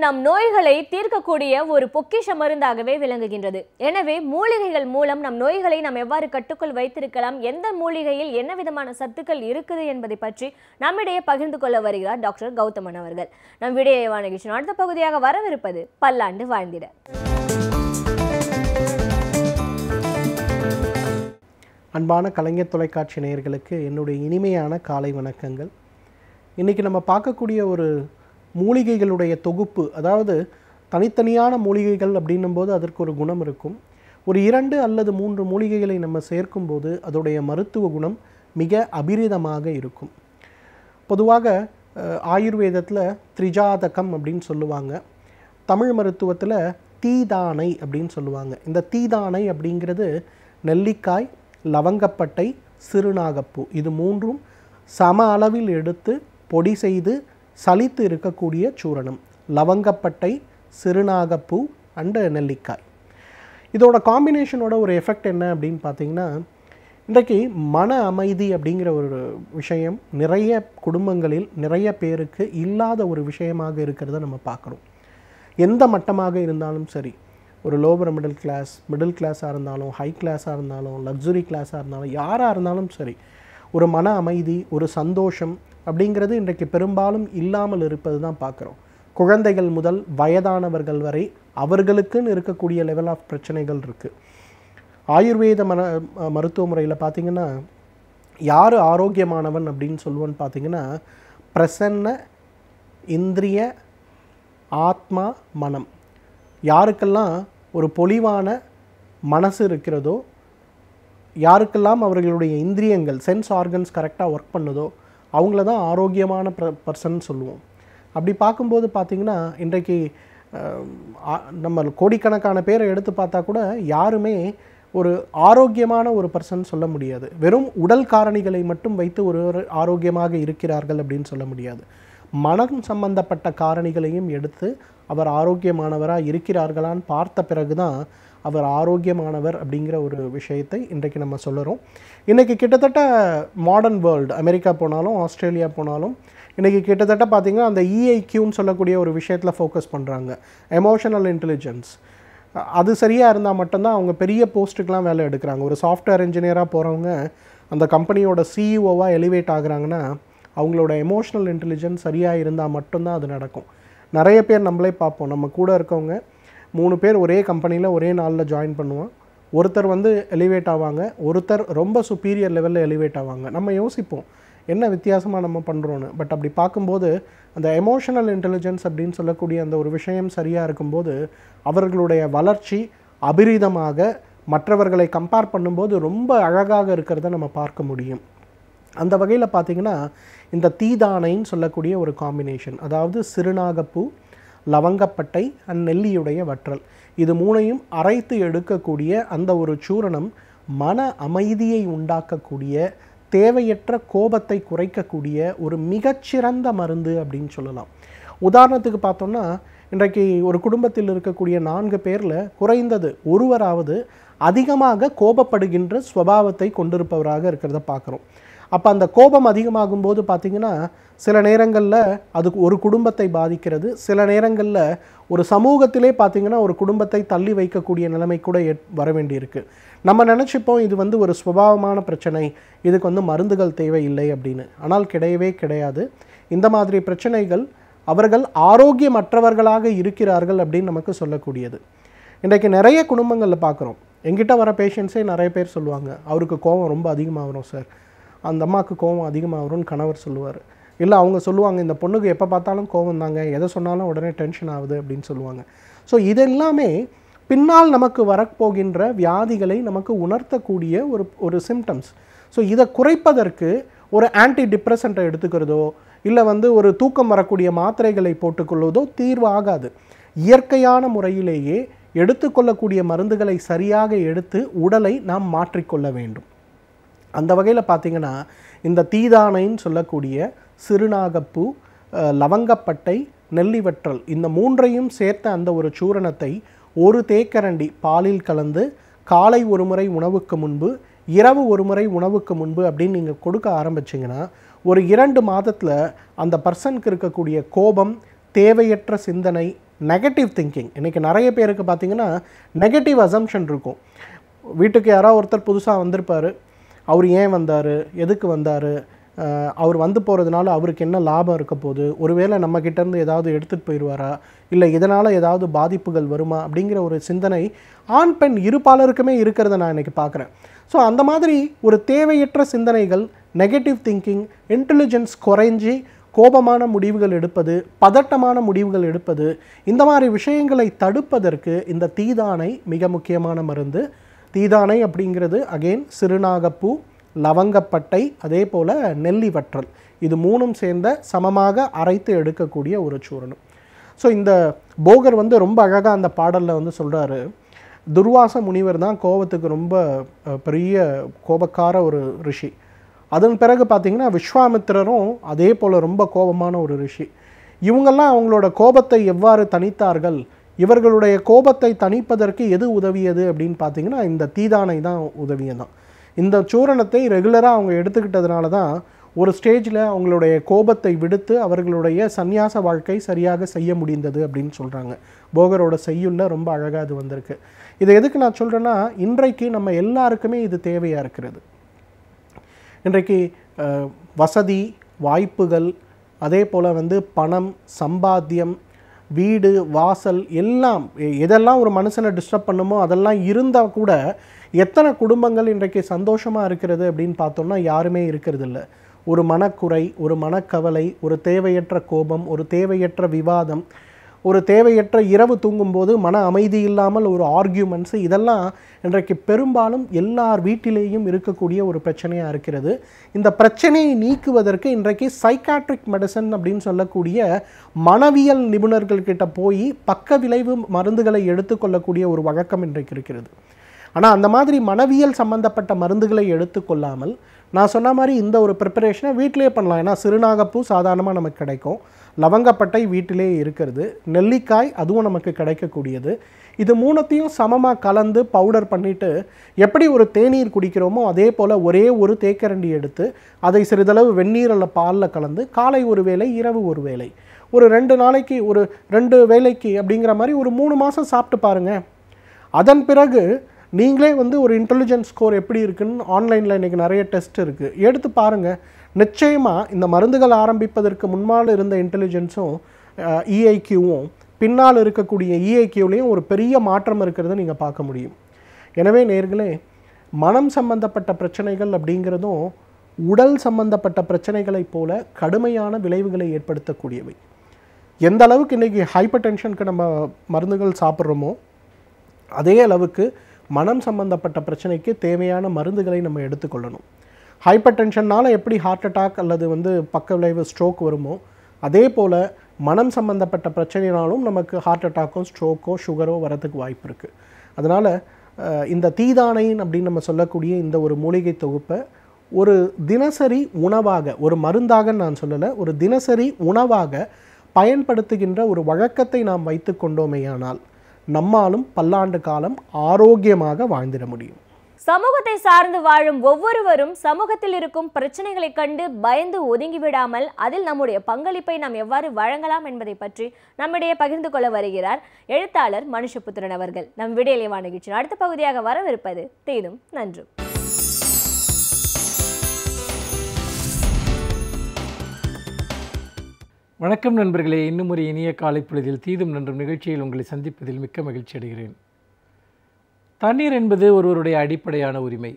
நம் நோய்களை தீர்க்கக்கூடிய ஒரு பொக்கிஷ மருந்தாகவே விளங்குகின்றது. எனவே மூலிகைகள் மூலம் நம் நோய்களை நாம் எவ்வாறு கட்டுக்குள் வைத்திருக்கலாம், எந்த மூலிகையில் என்ன விதமான சத்துக்கள் இருக்குது என்பதை பற்றி நம்மிடையே பகிர்ந்து கொள்ள வருகிறார் டாக்டர் கௌதமன் அவர்கள். நம் விடயமான நிகழ்ச்சியின் அடுத்த பகுதியாக வரவிருப்பது பல்லாண்டு வாழ்ந்திட. அன்பான கலைஞர் தொலைக்காட்சி நேயர்களுக்கு என்னுடைய இனிமையான காலை வணக்கங்கள். இன்றைக்கி நம்ம பார்க்கக்கூடிய ஒரு மூலிகைகளுடைய தொகுப்பு, அதாவது தனித்தனியான மூலிகைகள் அப்படின்னும் போது அதற்கு ஒரு குணம் இருக்கும். ஒரு 2 அல்லது 3 மூலிகைகளை நம்ம சேர்க்கும்போது அதோடைய மருத்துவ குணம் மிக அபிரிதமாக இருக்கும். பொதுவாக ஆயுர்வேதத்தில் திரிஜாதகம் அப்படின்னு சொல்லுவாங்க, தமிழ் மருத்துவத்தில் தீதானை அப்படின்னு சொல்லுவாங்க. இந்த தீதானை அப்படிங்கிறது நெல்லிக்காய், லவங்கப்பட்டை, சிறுநாகப்பூ, இது 3ம் சம அளவில் எடுத்து பொடி செய்து சலித்து இருக்கக்கூடிய சூரணம். லவங்கப்பட்டை, சிறுநாகப்பூ அண்டு நெல்லிக்காய். இதோட காம்பினேஷனோட ஒரு எஃபெக்ட் என்ன அப்படின்னு பார்த்தீங்கன்னா, இன்றைக்கு மன அமைதி அப்படிங்கிற ஒரு விஷயம் நிறைய குடும்பங்களில் நிறைய பேருக்கு இல்லாத ஒரு விஷயமாக இருக்கிறத நம்ம பார்க்குறோம். எந்த மட்டமாக இருந்தாலும் சரி, ஒரு லோவர் மிடில் கிளாஸாக இருந்தாலும், ஹை கிளாஸாக இருந்தாலும், லக்ஸுரி கிளாஸாக இருந்தாலும், யாராக இருந்தாலும் சரி, ஒரு மன அமைதி, ஒரு சந்தோஷம் அப்படிங்கிறது இன்றைக்கு பெரும்பாலும் இல்லாமல் இருப்பது தான் பார்க்குறோம். குழந்தைகள் முதல் வயதானவர்கள் வரை அவர்களுக்குன்னு இருக்கக்கூடிய லெவல் ஆஃப் பிரச்சனைகள் இருக்குது. ஆயுர்வேத மருத்துவ முறையில் பார்த்திங்கன்னா, யார் ஆரோக்கியமானவன் அப்படின்னு சொல்லுவோன்னு பார்த்திங்கன்னா, பிரசன்ன இந்திரிய ஆத்மா மனம். யாருக்கெல்லாம் ஒரு பொலிவான மனசு இருக்கிறதோ, யாருக்கெல்லாம் அவர்களுடைய இந்திரியங்கள் சென்ஸ் ஆர்கன்ஸ் கரெக்டாக ஒர்க் பண்ணுதோ அவங்கள தான் ஆரோக்கியமான பர்சன் சொல்லுவோம். அப்படி பார்க்கும்போது பார்த்திங்கன்னா, இன்றைக்கு நம்ம கோடிக்கணக்கான பேரை எடுத்து பார்த்தா கூட யாருமே ஒரு ஆரோக்கியமான ஒரு பர்சன் சொல்ல முடியாது. வெறும் உடல் காரணிகளை மட்டும் வைத்து ஒரு ஆரோக்கியமாக இருக்கிறார்கள் அப்படின்னு சொல்ல முடியாது. மனம் சம்பந்தப்பட்ட காரணிகளையும் எடுத்து அவர் ஆரோக்கியமானவராக இருக்கிறார்களான்னு பார்த்த பிறகு தான் அவர் ஆரோக்கியமானவர் அப்படிங்கிற ஒரு விஷயத்தை இன்றைக்கு நம்ம சொல்லுறோம். இன்றைக்கி கிட்டத்தட்ட மாடர்ன் வேர்ல்டு, அமெரிக்கா போனாலும் ஆஸ்திரேலியா போனாலும் இன்றைக்கி கிட்டத்தட்ட பார்த்திங்கன்னா அந்த EIQன்னு சொல்லக்கூடிய ஒரு விஷயத்தில் ஃபோக்கஸ் பண்ணுறாங்க, எமோஷனல் இன்டெலிஜென்ஸ். அது சரியாக இருந்தால் மட்டும்தான் அவங்க பெரிய போஸ்ட்டுக்கெலாம் வேலை எடுக்கிறாங்க. ஒரு சாஃப்ட்வேர் இன்ஜினியராக போகிறவங்க அந்த கம்பெனியோட CEOவாக எலிவேட் ஆகுறாங்கன்னா அவங்களோட எமோஷ்னல் இன்டெலிஜென்ஸ் சரியாக இருந்தால் மட்டும்தான் அது நடக்கும். நிறைய பேர் நம்மளே பார்ப்போம், நம்ம கூட இருக்கவங்க 3 பேர் ஒரே கம்பெனியில் ஒரே நாளில் ஜாயின் பண்ணுவோம். ஒருத்தர் எலிவேட் ஆவாங்க, ஒருத்தர் ரொம்ப சுப்பீரியர் லெவலில் எலிவேட் ஆவாங்க. நம்ம யோசிப்போம் என்ன வித்தியாசமாக நம்ம பண்ணுறோன்னு. பட் அப்படி பார்க்கும்போது அந்த எமோஷனல் இன்டெலிஜென்ஸ் அப்படின்னு சொல்லக்கூடிய அந்த ஒரு விஷயம் சரியாக இருக்கும்போது அவர்களுடைய வளர்ச்சி அபிரிதமாக மற்றவர்களை கம்பேர் பண்ணும்போது ரொம்ப அழகாக இருக்கிறத நம்ம பார்க்க முடியும். அந்த வகையில் பார்த்திங்கன்னா, இந்த தீதானைன்னு சொல்லக்கூடிய ஒரு காம்பினேஷன், அதாவது சிறுநாகப்பூ, லவங்கப்பட்டை அண்ட் நெல்லியுடைய வற்றல், இது 3ஐயும் அரைத்து எடுக்கக்கூடிய அந்த ஒரு சூரணம் மன அமைதியை உண்டாக்கக்கூடிய, தேவையற்ற கோபத்தை குறைக்கக்கூடிய ஒரு மிகச்சிறந்த மருந்து அப்படின்னு சொல்லலாம். உதாரணத்துக்கு பார்த்தோம்னா, இன்றைக்கு ஒரு குடும்பத்தில் இருக்கக்கூடிய 4 பேரில் குறைந்தது ஒருவராவது அதிகமாக கோபப்படுகின்ற ஸ்வபாவத்தை கொண்டிருப்பவராக இருக்கிறத பார்க்குறோம். அப்போ அந்த கோபம் அதிகமாகும் போது பார்த்திங்கன்னா சில நேரங்களில் அது ஒரு குடும்பத்தை பாதிக்கிறது, சில நேரங்களில் ஒரு சமூகத்திலே பார்த்திங்கன்னா ஒரு குடும்பத்தை தள்ளி வைக்கக்கூடிய நிலைமை கூட வர வேண்டியிருக்கு. நம்ம நினச்சிப்போம் இது ஒரு சுபாவமான பிரச்சனை, இதுக்கு மருந்துகள் தேவையில்லை அப்படின்னு. ஆனால் கிடையவே கிடையாது. இந்த மாதிரி பிரச்சனைகள் அவர்கள் ஆரோக்கியமற்றவர்களாக இருக்கிறார்கள் அப்படின்னு நமக்கு சொல்லக்கூடியது. இன்றைக்கு நிறைய குடும்பங்களில் பார்க்குறோம். எங்கிட்ட வர பேஷண்ட்ஸே நிறைய பேர் சொல்லுவாங்க, அவருக்கு கோபம் ரொம்ப அதிகமாக வரும் சார், அந்த அம்மாவுக்கு கோபம் அதிகமாக வரும்னு கணவர் சொல்லுவார். இல்லை அவங்க சொல்லுவாங்க, இந்த பொண்ணுக்கு எப்போ பார்த்தாலும் கோபம் தாங்க, எதை சொன்னாலும் உடனே டென்ஷன் ஆகுது அப்படின்னு சொல்லுவாங்க. ஸோ இதெல்லாமே பின்னால் நமக்கு வரப்போகின்ற வியாதிகளை நமக்கு உணர்த்தக்கூடிய ஒரு சிம்டம்ஸ். ஸோ இதை குறைப்பதற்கு ஒரு ஆன்டி டிப்ரெசண்ட்டை எடுத்துக்கிறதோ இல்லை ஒரு தூக்கம் வரக்கூடிய மாத்திரைகளை போட்டுக்கொள்வதோ தீர்வு ஆகாது. இயற்கையான முறையிலேயே எடுத்துக்கொள்ளக்கூடிய மருந்துகளை சரியாக எடுத்து உடலை நாம் மாற்றிக்கொள்ள வேண்டும். அந்த வகையில் பார்த்திங்கன்னா, இந்த தீதானைன்னு சொல்லக்கூடிய சிறுநாகப்பூ, லவங்கப்பட்டை, நெல்லிவற்றல், இந்த 3ஐயும் சேர்த்த அந்த ஒரு சூரணத்தை ஒரு தேக்கரண்டி பாலில் கலந்து காலை ஒரு முறை உணவுக்கு முன்பு, இரவு ஒரு முறை உணவுக்கு முன்பு அப்படின்னு நீங்கள் கொடுக்க ஆரம்பிச்சிங்கன்னா ஒரு 2 மாதத்தில் அந்த பர்சனுக்கு இருக்கக்கூடிய கோபம், தேவையற்ற சிந்தனை, நெகட்டிவ் திங்கிங். இன்றைக்கி நிறைய பேருக்கு பார்த்திங்கன்னா நெகட்டிவ் அசம்ஷன் இருக்கும். வீட்டுக்கு யாராவது ஒருத்தர் புதுசாக வந்திருப்பார், அவர் ஏன் வந்தார், எதுக்கு வந்தார், அவர் வந்து போகிறதுனால அவருக்கு என்ன லாபம் இருக்க போகுது, ஒருவேளை நம்மக்கிட்டேருந்து ஏதாவது எடுத்துகிட்டு போயிடுவாரா, இல்லை இதனால் ஏதாவது பாதிப்புகள் வருமா அப்படிங்கிற ஒரு சிந்தனை ஆண் பெண் இருபாலருக்குமே இருக்கிறத நான் இன்றைக்கி பார்க்குறேன். ஸோ அந்த மாதிரி ஒரு தேவையற்ற சிந்தனைகள், நெகட்டிவ் திங்கிங், இன்டெலிஜென்ஸ் குறைஞ்சி கோபமான முடிவுகள் எடுப்பது, பதட்டமான முடிவுகள் எடுப்பது, இந்த மாதிரி விஷயங்களை தடுப்பதற்கு இந்த தீதானை மிக முக்கியமான மருந்து. தீதானை அப்படிங்கிறது அகெயின் சிறுநாகப்பூ, லவங்கப்பட்டை, அதே போல் நெல்லி வற்றல், இது மூணும் சேர்ந்த சமமாக அரைத்து எடுக்கக்கூடிய ஒரு சூரணம். ஸோ இந்த போகர் ரொம்ப அழகாக அந்த பாடலில் சொல்கிறாரு, துர்வாச முனிவர் தான் கோபத்துக்கு ரொம்ப பெரிய கோபக்கார ஒரு ரிஷி. அதன் பிறகு பார்த்திங்கன்னா விஸ்வாமித்திரரும் அதே போல் ரொம்ப கோபமான ஒரு ரிஷி. இவங்கெல்லாம் அவங்களோட கோபத்தை எவ்வாறு தணித்தார்கள், இவர்களுடைய கோபத்தை தணிப்பதற்கு எது உதவியது அப்படின்னு பார்த்திங்கன்னா இந்த தீதானை தான் உதவியதான். இந்த சூரணத்தை ரெகுலராக அவங்க எடுத்துக்கிட்டதுனால தான் ஒரு ஸ்டேஜில் அவங்களுடைய கோபத்தை விடுத்து அவர்களுடைய சந்நியாச வாழ்க்கை சரியாக செய்ய முடிந்தது அப்படின்னு சொல்கிறாங்க. போகரோட செய்யுள்ள ரொம்ப அழகாக அது வந்திருக்கு. இதை எதுக்கு நான் சொல்கிறேன்னா, இன்றைக்கு நம்ம எல்லாருக்குமே இது தேவையாக இருக்கிறது. இன்றைக்கு வசதி வாய்ப்புகள், அதே போல் பணம், சம்பாத்தியம், வீடு வாசல் எல்லாம் எதெல்லாம் ஒரு மனுஷனை டிஸ்டர்ப் பண்ணுமோ அதெல்லாம் இருந்தால் கூட எத்தனை குடும்பங்கள் இன்றைக்கு சந்தோஷமாக இருக்கிறது அப்படின்னு பார்த்தோம்னா யாருமே இருக்கிறது இல்லை. ஒரு மனக்குறை, ஒரு மனக்கவலை, ஒரு தேவையற்ற கோபம், ஒரு தேவையற்ற விவாதம், ஒரு தேவையற்ற இரவு தூங்கும்போது மன அமைதி இல்லாமல் ஒரு ஆர்கியூமெண்ட்ஸு, இதெல்லாம் இன்றைக்கு பெரும்பாலும் எல்லார் வீட்டிலேயும் இருக்கக்கூடிய ஒரு பிரச்சனையாக இருக்கிறது. இந்த பிரச்சனையை நீக்குவதற்கு இன்றைக்கு சைக்காட்ரிக் மெடிசன் அப்படின்னு சொல்லக்கூடிய மனவியல் நிபுணர்கள்கிட்ட போய் பக்க விளைவு மருந்துகளை எடுத்துக்கொள்ளக்கூடிய ஒரு வழக்கம் இன்றைக்கு இருக்கிறது. ஆனால் அந்த மாதிரி மனவியல் சம்பந்தப்பட்ட மருந்துகளை எடுத்துக்கொள்ளாமல் நான் சொன்ன மாதிரி இந்த ஒரு ப்ரிப்பரேஷனை வீட்டிலே பண்ணலாம். ஏன்னா சிறுநாகப்பூ சாதாரணமாக நமக்கு கிடைக்கும், லவங்கப்பட்டை வீட்டிலே இருக்கிறது, நெல்லிக்காய் அதுவும் நமக்கு கிடைக்கக்கூடியது. இது மூணுத்தையும் சமமாக கலந்து பவுடர் பண்ணிவிட்டு எப்படி ஒரு தேநீர் குடிக்கிறோமோ அதே போல் ஒரே ஒரு தேக்கரண்டி எடுத்து அதை சிறிதளவு வெந்நீரில் பாலில் கலந்து காலை ஒரு வேளை இரவு ஒரு வேளை ஒரு 2 நாளைக்கு ஒரு 2 வேளைக்கு அப்படிங்கிற மாதிரி ஒரு 3 மாதம் சாப்பிட்டு பாருங்கள். அதன் பிறகு நீங்களே ஒரு இன்டெலிஜென்ஸ் ஸ்கோர் எப்படி இருக்குன்னு ஆன்லைனில் இன்றைக்கி நிறைய டெஸ்ட் இருக்குது, எடுத்து பாருங்கள். நிச்சயமாக இந்த மருந்துகள் ஆரம்பிப்பதற்கு முன்னால் இருந்த இன்டெலிஜென்ஸும் இஐக்யூவும் பின்னால் இருக்கக்கூடிய இஐக்யூலையும் ஒரு பெரிய மாற்றம் இருக்கிறத நீங்கள் பார்க்க முடியும். எனவே நேயர்களே, மனம் சம்பந்தப்பட்ட பிரச்சனைகள் அப்படிங்கிறதும் உடல் சம்பந்தப்பட்ட பிரச்சனைகளைப் போல கடுமையான விளைவுகளை ஏற்படுத்தக்கூடியவை. எந்த அளவுக்கு இன்றைக்கி ஹைப்பர் டென்ஷனுக்கு நம்ம மருந்துகள் சாப்பிட்றோமோ அதே அளவுக்கு மனம் சம்பந்தப்பட்ட பிரச்சனைக்கு தேவையான மருந்துகளை நம்ம எடுத்துக்கொள்ளணும். ஹைப்பர் டென்ஷன்னால் எப்படி ஹார்ட் அட்டாக் அல்லது பக்க விளைவு ஸ்ட்ரோக் வருமோ அதே போல் மனம் சம்பந்தப்பட்ட பிரச்சனைனாலும் நமக்கு ஹார்ட் அட்டாக்கோ ஸ்ட்ரோக்கோ சுகரோ வரதுக்கு வாய்ப்பு இருக்குது. அதனால் இந்த தீதானையின் அப்படின்னு நம்ம சொல்லக்கூடிய இந்த ஒரு மூலிகை தொகுப்பை ஒரு தினசரி உணவாக, ஒரு மருந்தாக நான் சொல்லலை, ஒரு தினசரி உணவாக பயன்படுத்துகின்ற ஒரு வழக்கத்தை நாம் வைத்து கொண்டோமேயானால் நம்மாலும் பல்லாண்டு காலம் ஆரோக்கியமாக வாழ்ந்திட முடியும். சமூகத்தை சார்ந்து வாழும் ஒவ்வொருவரும் சமூகத்தில் இருக்கும் பிரச்சனைகளை கண்டு பயந்து ஒதுங்கிவிடாமல் அதில் நம்முடைய பங்களிப்பை நாம் எவ்வாறு வழங்கலாம் என்பதை பற்றி நம்மிடையே பகிர்ந்து கொள்ள வருகிறார் எழுத்தாளர் மனுஷபுத்திரன் அவர்கள். நம் விடியலைவா நிகழ்ச்சியின் அடுத்த பகுதியாக வரவிருப்பது தீதும் நன்றும். வணக்கம் நண்பர்களே, இன்னும் ஒரு இனிய காலை பொழுதில் தீதும் நன்றும் நிகழ்ச்சியில் உங்களை சந்திப்பதில் மிக்க மகிழ்ச்சி அடைகிறேன். தண்ணீர் என்பது ஒருவருடைய அடிப்படையான உரிமை.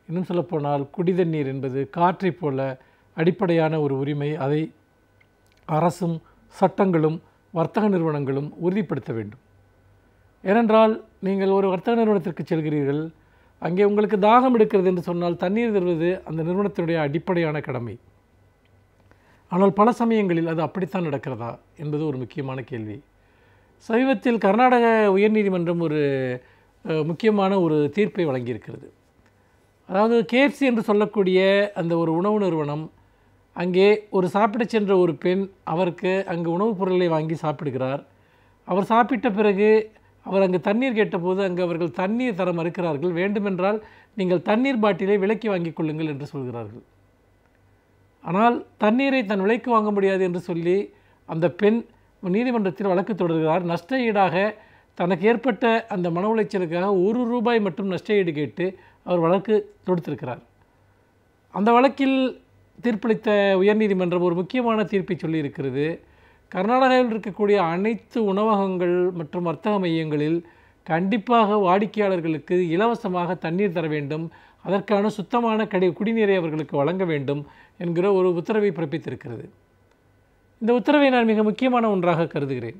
இன்னும் சொல்லப்போனால் குடிதண்ணீர் என்பது காற்றை போல அடிப்படையான ஒரு உரிமை. அதை அரசும் சட்டங்களும் வர்த்தக நிறுவனங்களும் உறுதிப்படுத்த வேண்டும். ஏனென்றால் நீங்கள் ஒரு வர்த்தக நிறுவனத்திற்கு செல்கிறீர்கள், அங்கே உங்களுக்கு தாகம் எடுக்கிறது என்று சொன்னால் தண்ணீர் தருவது அந்த நிறுவனத்தினுடைய அடிப்படையான கடமை. ஆனால் பல சமயங்களில் அது அப்படித்தான் நடக்கிறதா என்பது ஒரு முக்கியமான கேள்வி. சமீபத்தில் கர்நாடக உயர்நீதிமன்றம் ஒரு முக்கியமான ஒரு தீர்ப்பை வழங்கியிருக்கிறது. அதாவது KFC என்று சொல்லக்கூடிய அந்த ஒரு உணவு நிறுவனம், அங்கே ஒரு சாப்பிட சென்ற ஒரு பெண் அவருக்கு அங்கு உணவுப் பொருட்களை வாங்கி சாப்பிடுகிறார். அவர் சாப்பிட்ட பிறகு அவர் அங்கு தண்ணீர் கேட்டபோது அங்கு அவர்கள் தண்ணீர் தர மறுக்கிறார்கள். வேண்டுமென்றால் நீங்கள் தண்ணீர் பாட்டிலை விலைக்கு வாங்கிக் கொள்ளுங்கள் என்று சொல்கிறார்கள். ஆனால் தண்ணீரை தன் விலைக்கு வாங்க முடியாது என்று சொல்லி அந்த பெண் நீதிமன்றத்தில் வழக்கு தொடர்கிறார். நஷ்ட ஈடாக தனக்கு ஏற்பட்ட அந்த மன உளைச்சலுக்காக ₹1 மட்டும் நஷ்ட ஈடு கேட்டு அவர் வழக்கு தொடுத்திருக்கிறார். அந்த வழக்கில் தீர்ப்பளித்த உயர்நீதிமன்றம் ஒரு முக்கியமான தீர்ப்பை சொல்லியிருக்கிறது. கர்நாடகாவில் இருக்கக்கூடிய அனைத்து உணவகங்கள் மற்றும் வர்த்தக மையங்களில் கண்டிப்பாக வாடிக்கையாளர்களுக்கு இலவசமாக தண்ணீர் தர வேண்டும், அதற்கான சுத்தமான குடிநீரை அவர்களுக்கு வழங்க வேண்டும் என்கிற ஒரு உத்தரவை பிறப்பித்திருக்கிறது. இந்த உத்தரவை நான் மிக முக்கியமான ஒன்றாக கருதுகிறேன்.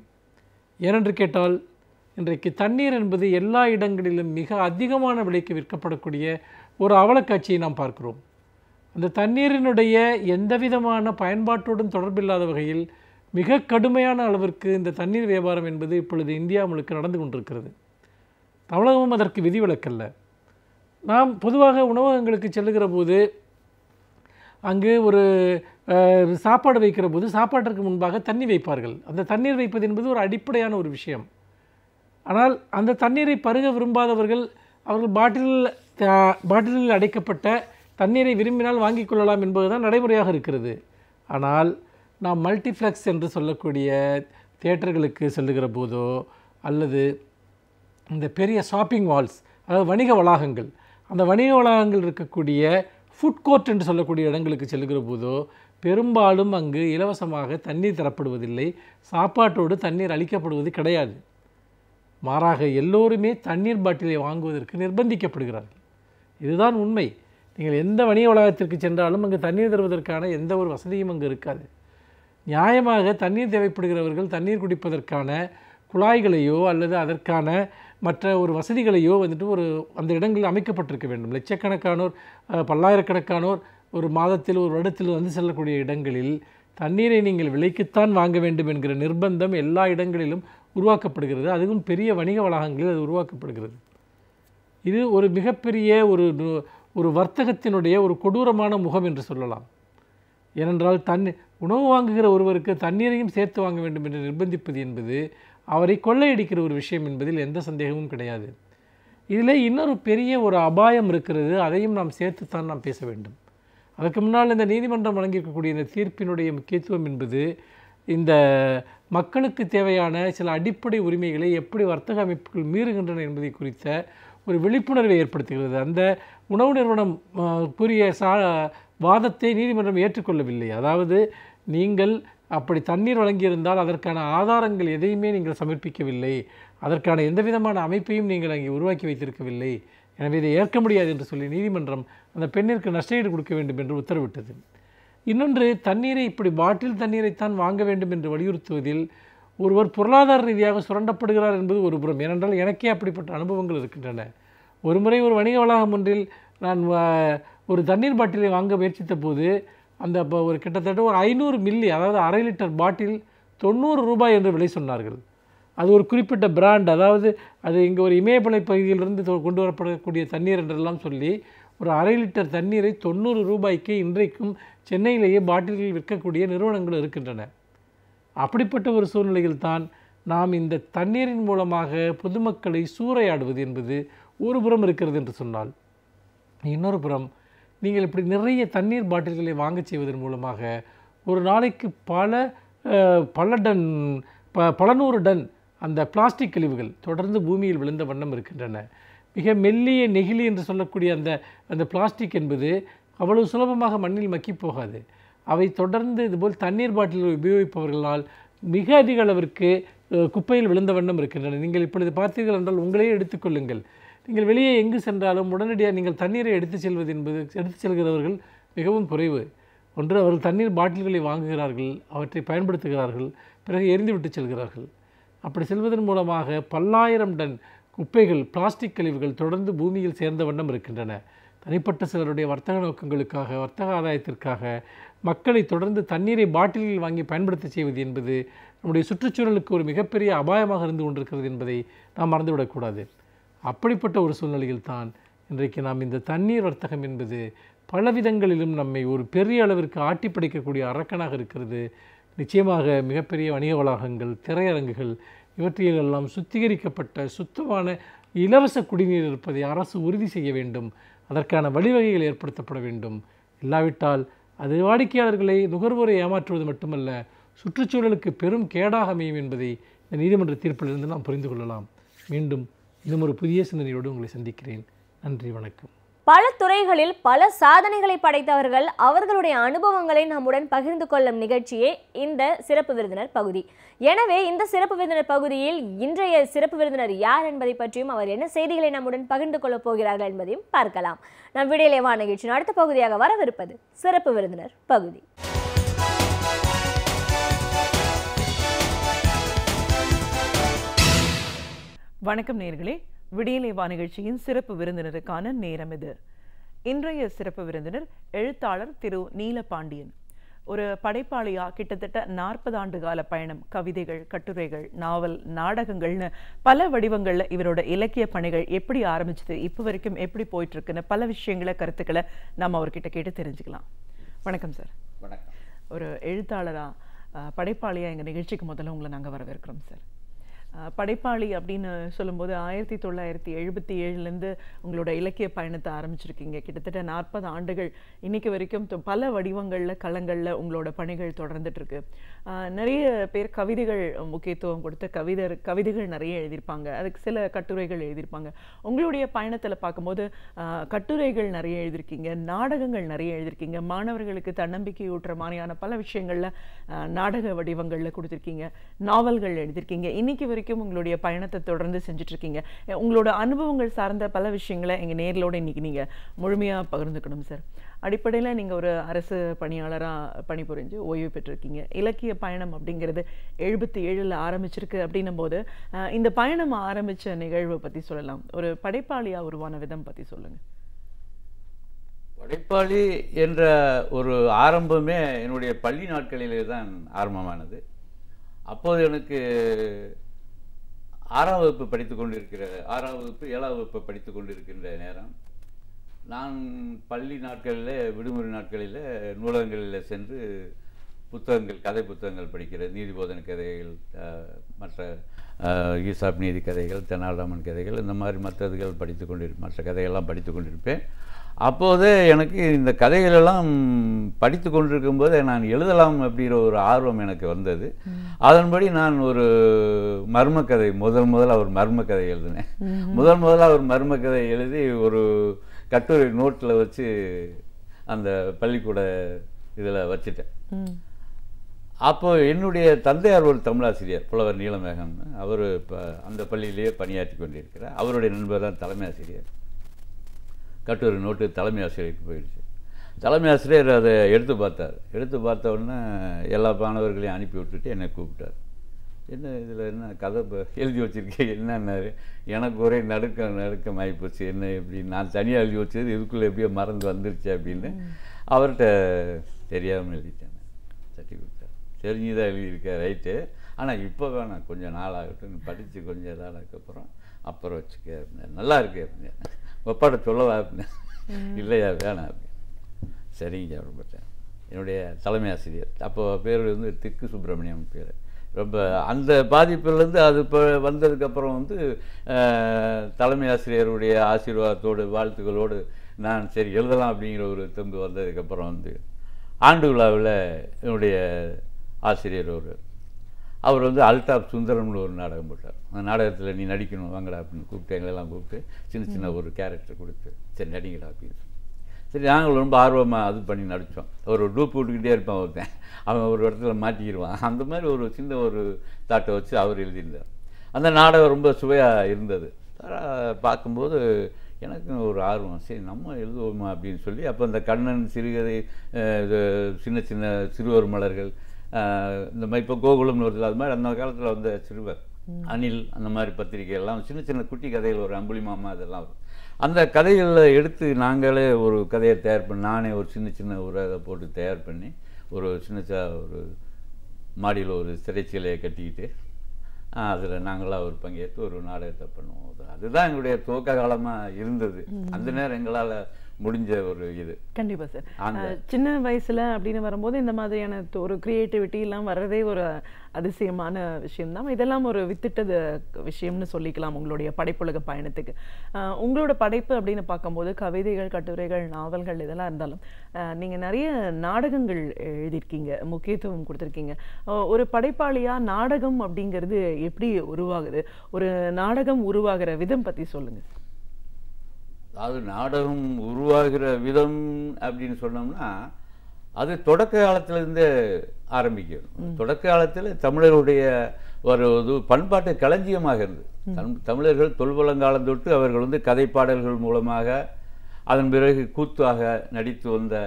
ஏனென்று கேட்டால், இன்றைக்கு தண்ணீர் என்பது எல்லா இடங்களிலும் மிக அதிகமான விலைக்கு விற்கப்படக்கூடிய ஒரு அவலக்காட்சியை நாம் பார்க்கிறோம். அந்த தண்ணீரினுடைய எந்தவிதமான பயன்பாட்டோடும் தொடர்பில்லாத வகையில் மிக கடுமையான அளவிற்கு இந்த தண்ணீர் வியாபாரம் என்பது இப்பொழுது இந்தியா முழுக்க நடந்து கொண்டிருக்கிறது. தமிழகமும் அதற்கு விதிவிலக்கல்ல. நாம் பொதுவாக உணவகங்களுக்கு செல்லுகிற போது அங்கு ஒரு சாப்பாடு வைக்கிற போது சாப்பாட்டிற்கு முன்பாக தண்ணி வைப்பார்கள். அந்த தண்ணீர் வைப்பது என்பது ஒரு அடிப்படையான ஒரு விஷயம். ஆனால் அந்த தண்ணீரை பருக விரும்பாதவர்கள் அவர்கள் பாட்டிலில் அடைக்கப்பட்ட தண்ணீரை விரும்பினால் வாங்கிக் கொள்ளலாம் என்பதுதான் நடைமுறையாக இருக்கிறது. ஆனால் நாம் மல்டிப்ளெக்ஸ் என்று சொல்லக்கூடிய தியேட்டர்களுக்கு செல்லுகிற போதோ அல்லது இந்த பெரிய ஷாப்பிங் மால்ஸ், அதாவது வணிக வளாகங்கள், அந்த வணிக வளாகங்கள் இருக்கக்கூடிய ஃபுட் கோர்ட் என்று சொல்லக்கூடிய இடங்களுக்கு செல்லுகிற போதோ பெரும்பாலும் அங்கு இலவசமாக தண்ணீர் தரப்படுவதில்லை, சாப்பாட்டோடு தண்ணீர் அளிக்கப்படுவது கிடையாது. மாறாக எல்லோருமே தண்ணீர் பாட்டிலை வாங்குவதற்கு நிர்பந்திக்கப்படுகிறார்கள். இதுதான் உண்மை. நீங்கள் எந்த வணிக வளாகத்திற்கு சென்றாலும் அங்கு தண்ணீர் தருவதற்கான எந்த ஒரு வசதியும் அங்கு இருக்காது. நியாயமாக தண்ணீர் தேவைப்படுகிறவர்கள் தண்ணீர் குடிப்பதற்கான குழாய்களையோ அல்லது அதற்கான மற்ற ஒரு வசதிகளையோ ஒரு அந்த இடங்களில் அமைக்கப்பட்டிருக்க வேண்டும். லட்சக்கணக்கானோர், பல்லாயிரக்கணக்கானோர் ஒரு மாதத்தில் ஒரு வருடத்தில் செல்லக்கூடிய இடங்களில் தண்ணீரை நீங்கள் விலைக்குத்தான் வாங்க வேண்டும் என்கிற நிர்பந்தம் எல்லா இடங்களிலும் உருவாக்கப்படுகிறது. அதுவும் பெரிய வணிக வளாகங்களில் அது உருவாக்கப்படுகிறது. இது ஒரு மிகப்பெரிய ஒரு வர்த்தகத்தினுடைய ஒரு கொடூரமான முகம் என்று சொல்லலாம். ஏனென்றால் உணவு வாங்குகிற ஒருவருக்கு தண்ணீரையும் சேர்த்து வாங்க வேண்டும் என்று நிர்பந்திப்பது என்பது அவரை கொள்ளையடிக்கிற ஒரு விஷயம் என்பதில் எந்த சந்தேகமும் கிடையாது. இதில் இன்னொரு பெரிய ஒரு அபாயம் இருக்கிறது. அதையும் நாம் சேர்த்துத்தான் நாம் பேச வேண்டும். அதற்கு முன்னால் இந்த நீதிமன்றம் வழங்கியிருக்கக்கூடிய இந்த தீர்ப்பினுடைய முக்கியத்துவம் என்பது இந்த மக்களுக்கு தேவையான சில அடிப்படை உரிமைகளை எப்படி வர்த்தக அமைப்புகள் மீறுகின்றன என்பதை குறித்த ஒரு விழிப்புணர்வை ஏற்படுத்துகிறது. அந்த உணவு நிறுவனம் கூறிய வாதத்தை நீதிமன்றம் ஏற்றுக்கொள்ளவில்லை. அதாவது, நீங்கள் அப்படி தண்ணீர் வழங்கியிருந்தால் அதற்கான ஆதாரங்கள் எதையுமே நீங்கள் சமர்ப்பிக்கவில்லை, அதற்கான எந்த விதமான அமைப்பையும் நீங்கள் அங்கே உருவாக்கி வைத்திருக்கவில்லை, எனவே இதை ஏற்க முடியாது என்று சொல்லி நீதிமன்றம் அந்த பெண்ணிற்கு நஷ்டஈடு கொடுக்க வேண்டும் என்று உத்தரவிட்டது. இன்னொன்று, தண்ணீரை இப்படி பாட்டில் தண்ணீரைத்தான் வாங்க வேண்டும் என்று வலியுறுத்துவதில் ஒருவர் பொருளாதார ரீதியாக சுரண்டப்படுகிறார் என்பது ஒரு புறம். ஏனென்றால் எனக்கே அப்படிப்பட்ட அனுபவங்கள் இருக்கின்றன. ஒரு முறை ஒரு வணிக வளாகம் ஒன்றில் நான் ஒரு தண்ணீர் பாட்டிலை வாங்க முயற்சித்த போது அந்த ஒரு கிட்டத்தட்ட ஒரு 500 மில்லி, அதாவது 1/2 லிட்டர் பாட்டில் ₹90 என்று விலை சொன்னார்கள். அது ஒரு குறிப்பிட்ட பிராண்ட், அதாவது அது இங்கே ஒரு இமயமலை பகுதியிலிருந்து கொண்டு வரப்படக்கூடிய தண்ணீர் என்றெல்லாம் சொல்லி ஒரு 1/2 லிட்டர் தண்ணீரை ₹90 இன்றைக்கும் சென்னையிலேயே பாட்டில்களில் விற்கக்கூடிய நிறுவனங்கள் இருக்கின்றன. அப்படிப்பட்ட ஒரு சூழ்நிலையில் தான் நாம் இந்த தண்ணீரின் மூலமாக பொதுமக்களை சூறையாடுவது என்பது ஒரு புறம் இருக்கிறது என்று சொன்னால், இன்னொரு புறம் நீங்கள் இப்படி நிறைய தண்ணீர் பாட்டில்களை வாங்க செய்வதன் மூலமாக ஒரு நாளைக்கு பல நூறு டன் அந்த பிளாஸ்டிக் கழிவுகள் தொடர்ந்து பூமியில் விழுந்த வண்ணம் இருக்கின்றன. மிக மெல்லிய நெகிழி என்று சொல்லக்கூடிய அந்த பிளாஸ்டிக் என்பது அவ்வளவு சுலபமாக மண்ணில் மக்கி போகாது. அவை தொடர்ந்து இதுபோல் தண்ணீர் பாட்டில்கள் உபயோகிப்பவர்களால் மிக அதிக அளவிற்கு குப்பையில் விழுந்த வண்ணம் இருக்கின்றன. நீங்கள் இப்பொழுது பார்த்தீர்கள் என்றால் உங்களையே எடுத்துக்கொள்ளுங்கள். நீங்கள் வெளியே எங்கு சென்றாலும் உடனடியாக நீங்கள் தண்ணீரை எடுத்துச் செல்கிறவர்கள் மிகவும் குறைவு. ஒன்று, அவர்கள் தண்ணீர் பாட்டில்களை வாங்குகிறார்கள், அவற்றை பயன்படுத்துகிறார்கள், பிறகு எரிந்துவிட்டு செல்கிறார்கள். அப்படி செல்வதன் மூலமாக பல்லாயிரம் டன் குப்பைகள், பிளாஸ்டிக் கழிவுகள் தொடர்ந்து பூமியில் சேர்ந்த வண்ணம் இருக்கின்றன. தனிப்பட்ட சிலருடைய வர்த்தக நோக்கங்களுக்காக, வர்த்தக ஆதாயத்திற்காக மக்களை தொடர்ந்து தண்ணீரை பாட்டில்களில் வாங்கி பயன்படுத்த செய்வது என்பது நம்முடைய சுற்றுச்சூழலுக்கு ஒரு மிகப்பெரிய அபாயமாக இருந்து கொண்டிருக்கிறது என்பதை நாம் மறந்துவிடக்கூடாது. அப்படிப்பட்ட ஒரு சூழ்நிலையில் தான் இன்றைக்கு நாம் இந்த தண்ணீர் வர்த்தகம் என்பது பல விதங்களிலும் நம்மை ஒரு பெரிய அளவிற்கு ஆட்டி படைக்கக்கூடிய அரக்கனாக இருக்கிறது. நிச்சயமாக மிகப்பெரிய வணிக வளாகங்கள், திரையரங்குகள் இவற்றிலெல்லாம் சுத்திகரிக்கப்பட்ட சுத்தமான இலவச குடிநீர் இருப்பதை அரசு உறுதி செய்ய வேண்டும். அதற்கான வழிவகைகள் ஏற்படுத்தப்பட வேண்டும். இல்லாவிட்டால் அது வாடிக்கையாளர்களை, நுகர்வோரை ஏமாற்றுவது மட்டுமல்ல, சுற்றுச்சூழலுக்கு பெரும் கேடாக அமையும் என்பதை இந்த நீதிமன்ற தீர்ப்பிலிருந்து நாம் புரிந்து கொள்ளலாம். மீண்டும் இன்னும் ஒரு புதிய சிந்தனையோடு உங்களை சந்திக்கிறேன். நன்றி, வணக்கம். பல துறைகளில் பல சாதனைகளை படைத்தவர்கள் அவர்களுடைய அனுபவங்களை நம்முடன் பகிர்ந்து கொள்ளும் நிகழ்ச்சியே இந்த சிறப்பு விருந்தினர் பகுதி. எனவே இந்த சிறப்பு விருந்தினர் பகுதியில் இன்றைய சிறப்பு விருந்தினர் யார் என்பதை பற்றியும் அவர் என்ன செய்திகளை நம்முடன் பகிர்ந்து கொள்ளப் போகிறார்கள் என்பதையும் பார்க்கலாம். நம் விடியலேவா நிகழ்ச்சியின் அடுத்த பகுதியாக வரவிருப்பது சிறப்பு விருந்தினர் பகுதி. வணக்கம் நேயர்களே, விடியலேவா நிகழ்ச்சியின் சிறப்பு விருந்தினருக்கான நேரம் இது. இன்றைய சிறப்பு விருந்தினர் எழுத்தாளர் திரு நீலபாண்டியன். ஒரு படைப்பாளியா கிட்டத்தட்ட 40 ஆண்டு கால பயணம், கவிதைகள், கட்டுரைகள், நாவல், நாடகங்கள்னு பல வடிவங்கள்ல இவரோட இலக்கிய பணிகள் எப்படி ஆரம்பிச்சது, இப்போ வரைக்கும் எப்படி போயிட்டு இருக்குன்னு பல விஷயங்களை, கருத்துக்களை நம்ம அவர்கிட்ட கேட்டு தெரிஞ்சுக்கலாம். வணக்கம் சார். வணக்கம். ஒரு எழுத்தாளரா, படைப்பாளியா எங்க நிகழ்ச்சிக்கு முதல்ல உங்களை நாங்க வரவேற்கிறோம் சார். படைப்பாளி அப்படின்னு சொல்லும்போது 1977 உங்களோட இலக்கிய பயணத்தை ஆரம்பிச்சிருக்கீங்க. கிட்டத்தட்ட 40 ஆண்டுகள் இன்னைக்கு வரைக்கும் பல வடிவங்களில், களங்களில் உங்களோட பணிகள் தொடர்ந்துட்டு இருக்கு. நிறைய பேர் கவிதைகள் முக்கியத்துவம் கொடுத்து கவிதைகள் நிறைய எழுதியிருப்பாங்க, அதுக்கு சில கட்டுரைகள் எழுதியிருப்பாங்க. உங்களுடைய பயணத்தில் பார்க்கும்போது கட்டுரைகள் நிறைய எழுதியிருக்கீங்க, நாடகங்கள் நிறைய எழுதியிருக்கீங்க, மாணவர்களுக்கு தன்னம்பிக்கை ஊட்டுற மாதிரியான பல விஷயங்களில் நாடக வடிவங்களில் கொடுத்துருக்கீங்க, நாவல்கள் எழுதியிருக்கீங்க. இன்னைக்கு வரைக்கும் உங்களுடைய பயணத்தை தொடர்ந்து செஞ்சுட்டு இருக்கீங்க. உங்களோட அனுபவங்கள் சார்ந்த பல விஷயங்களை எங்க நேர்களோட இன்னைக்கு நீங்க முழுமையா பகிர்ந்துக்கணும் சார். அடிப்படையில் நீங்க ஒரு அரசு பணியாளராக பணிபுரிஞ்சு ஓய்வு பெற்றிருக்கீங்க. இலக்கிய பயணம் அப்படிங்கிறது 77 ஆரம்பிச்சிருக்கு. அப்படின்னும் போது இந்த பயணம் ஆரம்பிச்ச நிகழ்வை பத்தி சொல்லலாம். ஒரு படைப்பாளியா உருவான விதம் பத்தி சொல்லுங்க. படைப்பாளி என்ற ஒரு ஆரம்பமே என்னுடைய பள்ளி நாட்களிலே தான் ஆரம்பமானது. அப்போது எனக்கு 6ஆம் வகுப்பு 6ஆம் வகுப்பு 7ஆம் வகுப்பு படித்து கொண்டிருக்கின்ற நேரம், நான் பள்ளி நாட்களில், விடுமுறை நாட்களில் நூலகங்களில் சென்று புத்தகங்கள், கதை புத்தகங்கள் படிக்கிறது, நீதிபோதனை கதைகள், மற்ற ஈசாப் நீதி கதைகள், தெனாலிராமன் கதைகள், இந்த மாதிரி மற்ற கதைகள்லாம் படித்து கொண்டிருப்பேன். அப்போது எனக்கு இந்த கதைகளெல்லாம் படித்து கொண்டிருக்கும் போது நான் எழுதலாம் அப்படிங்கிற ஒரு ஆர்வம் எனக்கு வந்தது. அதன்படி நான் ஒரு மர்மக்கதை முதல்ல ஒரு மர்மக்கதை எழுதினேன். முதல்ல ஒரு மர்மக்கதை எழுதி ஒரு கட்டுரை நோட்டில் வச்சு அந்த பள்ளிக்கூட இதில் வச்சுட்டேன். அப்போ என்னுடைய தந்தையார் ஒரு தமிழாசிரியர், புலவர் நீலமேகன். அவர் இப்போ அந்த பள்ளியிலேயே பணியாற்றி கொண்டிருக்கிறார். அவருடைய நண்பர் தான் தலைமை ஆசிரியர். கட்டுரை நோட்டு தலைமை ஆசிரியருக்கு போயிடுச்சு. தலைமை ஆசிரியர் அதை எடுத்து பார்த்தார். எடுத்து பார்த்த உடனே எல்லா மாணவர்களையும் அனுப்பி விட்டுட்டு என்னை கூப்பிட்டார். என்ன இதில் என்ன கதை எழுதி வச்சுருக்கேன் என்னன்னாரு. எனக்கு ஒரே நடுக்கம் ஆகிப்போச்சு. என்ன இப்படி நான் தனியாக எழுதி வச்சது இதுக்குள்ளே எப்படியோ மறந்து வந்துருச்சு அப்படின்னு அவர்கிட்ட தெரியாமல் எழுதிட்டேன். தட்டி கொடுத்தார். தெரிஞ்சுதான் எழுதியிருக்கேன், ரைட்டு, ஆனால் இப்போ வேணாம், கொஞ்சம் நாளாகட்டும், படித்து கொஞ்சம் இதானதுக்கப்புறம் அப்புறம் வச்சுக்க அப்படின்னா. நல்லா இருக்கு அப்படின்னு ஒப்பாட்ட சொல்லவா அப்படின்னு. இல்லையா, வேணாம் அப்படின்னு. சரிங்க அப்படிப்பட்டேன். என்னுடைய தலைமை ஆசிரியர் அப்போ பேர் திக்கு சுப்பிரமணியம் பேர். ரொம்ப அந்த பாதிப்பிலேருந்து அது இப்போ வந்ததுக்கப்புறம் தலைமை ஆசிரியருடைய ஆசீர்வாதத்தோடு வாழ்த்துக்களோடு நான் சரி எழுதலாம் அப்படிங்கிற ஒரு தெம்பு வந்ததுக்கப்புறம் ஆண்டு விழாவில் என்னுடைய ஆசிரியர் அவர் அல்டாப் சுந்தரம்னு ஒரு நாடகம் போட்டார். அந்த நாடகத்தில் நீ நடிக்கணும் வாங்கடா அப்படின்னு கூப்பிட்டு எங்களெல்லாம் கூப்பிட்டு சின்ன ஒரு கேரக்டர் கொடுத்து சரி நடிங்கடா அப்படின்னு. சரி நாங்கள் ரொம்ப ஆர்வமாக அது பண்ணி நடித்தோம். ஒரு டூப் விட்டுக்கிட்டே இருப்பான் ஒருத்தன், அவன் ஒரு இடத்துல மாட்டிக்கிடுவான். அந்த மாதிரி ஒரு சின்ன ஒரு தாட்டை வச்சு அவர் எழுதியிருந்தார். அந்த நாடகம் ரொம்ப சுவையாக இருந்தது. பார்க்கும்போது எனக்கு ஒரு ஆர்வம், சரி நம்ம எழுதுவோமா அப்படின்னு சொல்லி அப்போ இந்த கண்ணன் சிறுகதை, சின்ன சிறுவர் மலர்கள், இந்த மாதிரி இப்போ கோகுலம்னு வருது, அது மாதிரி அந்த காலத்தில் வந்த சிறுவர் அணில், அந்த மாதிரி பத்திரிகை எல்லாம் சின்ன குட்டி கதைகள், ஒரு அம்புலி மாமா, அதெல்லாம் வரும். அந்த கதைகளில் எடுத்து நாங்களே ஒரு கதையை தயார் பண்ணி, நானே ஒரு சின்ன ஒரு அதை போட்டு தயார் பண்ணி ஒரு ஒரு மாடியில் ஒரு திரைச்சீலையை கட்டிக்கிட்டு அதில் நாங்களாக ஒரு பங்கேற்று ஒரு நாடகத்தை பண்ணுவோம். அதுதான் எங்களுடைய துவக்க காலமாக இருந்தது. அந்த நேரம் எங்களால் முடிஞ்ச ஒரு இது. கண்டிப்பா சார். சின்ன வயசுல அப்படின்னு வரும்போது இந்த மாதிரியான ஒரு கிரியேட்டிவிட்டி எல்லாம் வர்றதே ஒரு அதிசயமான விஷயம்தான். இதெல்லாம் ஒரு வித்திட்டது விஷயம்னு சொல்லிக்கலாம் உங்களுடைய படைப்புலக பயணத்துக்கு. உங்களோட படைப்பு அப்படின்னு பார்க்கும்போது கவிதைகள், கட்டுரைகள், நாவல்கள் இதெல்லாம் இருந்தாலும் நீங்க நிறைய நாடகங்கள் எழுதியிருக்கீங்க, முக்கியத்துவம் கொடுத்துருக்கீங்க. ஒரு படைப்பாளியா நாடகம் அப்படிங்கிறது எப்படி உருவாகுது? ஒரு நாடகம் உருவாகிற விதம் பத்தி சொல்லுங்க. அதாவது நாடகம் உருவாகிற விதம் அப்படின்னு சொன்னோம்னா அது தொடக்க காலத்திலிருந்தே ஆரம்பிக்கும். தொடக்க காலத்தில் தமிழர்களுடைய ஒரு பண்பாட்டு களஞ்சியமாக இருந்தது. தமிழர்கள் தொல்பழங்காலம் தொட்டு அவர்கள் வந்து கதை பாடல்கள் மூலமாக அதன் பிறகு கூத்தாக நடித்து வந்த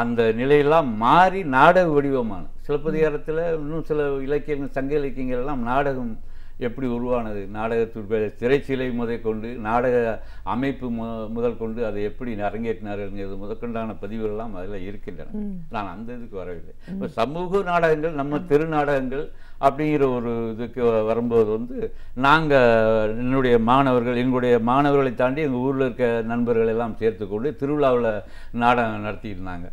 அந்த நிலையெல்லாம் மாறி நாடக வடிவமான சிலப்பதிகாரத்தில் இன்னும் சில இலக்கியங்கள், சங்க இலக்கியங்கள் எல்லாம் நாடகம் எப்படி உருவானது, நாடகத்திற்கு திரைச்சிலை முதற்கொண்டு நாடக அமைப்பு முதல் கொண்டு அதை எப்படி அரங்கேற்றினார்கள் முதற்கொண்டான பதிவுகள்லாம் அதில் இருக்கின்றன. நான் அந்த இதுக்கு வரவில்லை. இப்போ சமூக நாடகங்கள், நம்ம தெரு நாடகங்கள் அப்படிங்கிற ஒரு இதுக்கு வரும்போது வந்து நாங்கள் எங்களுடைய மாணவர்களை தாண்டி எங்கள் ஊரில் இருக்க நண்பர்கள் எல்லாம் சேர்த்துக்கொண்டு திருவிழாவில் நாடகம் நடத்தியிருந்தாங்க.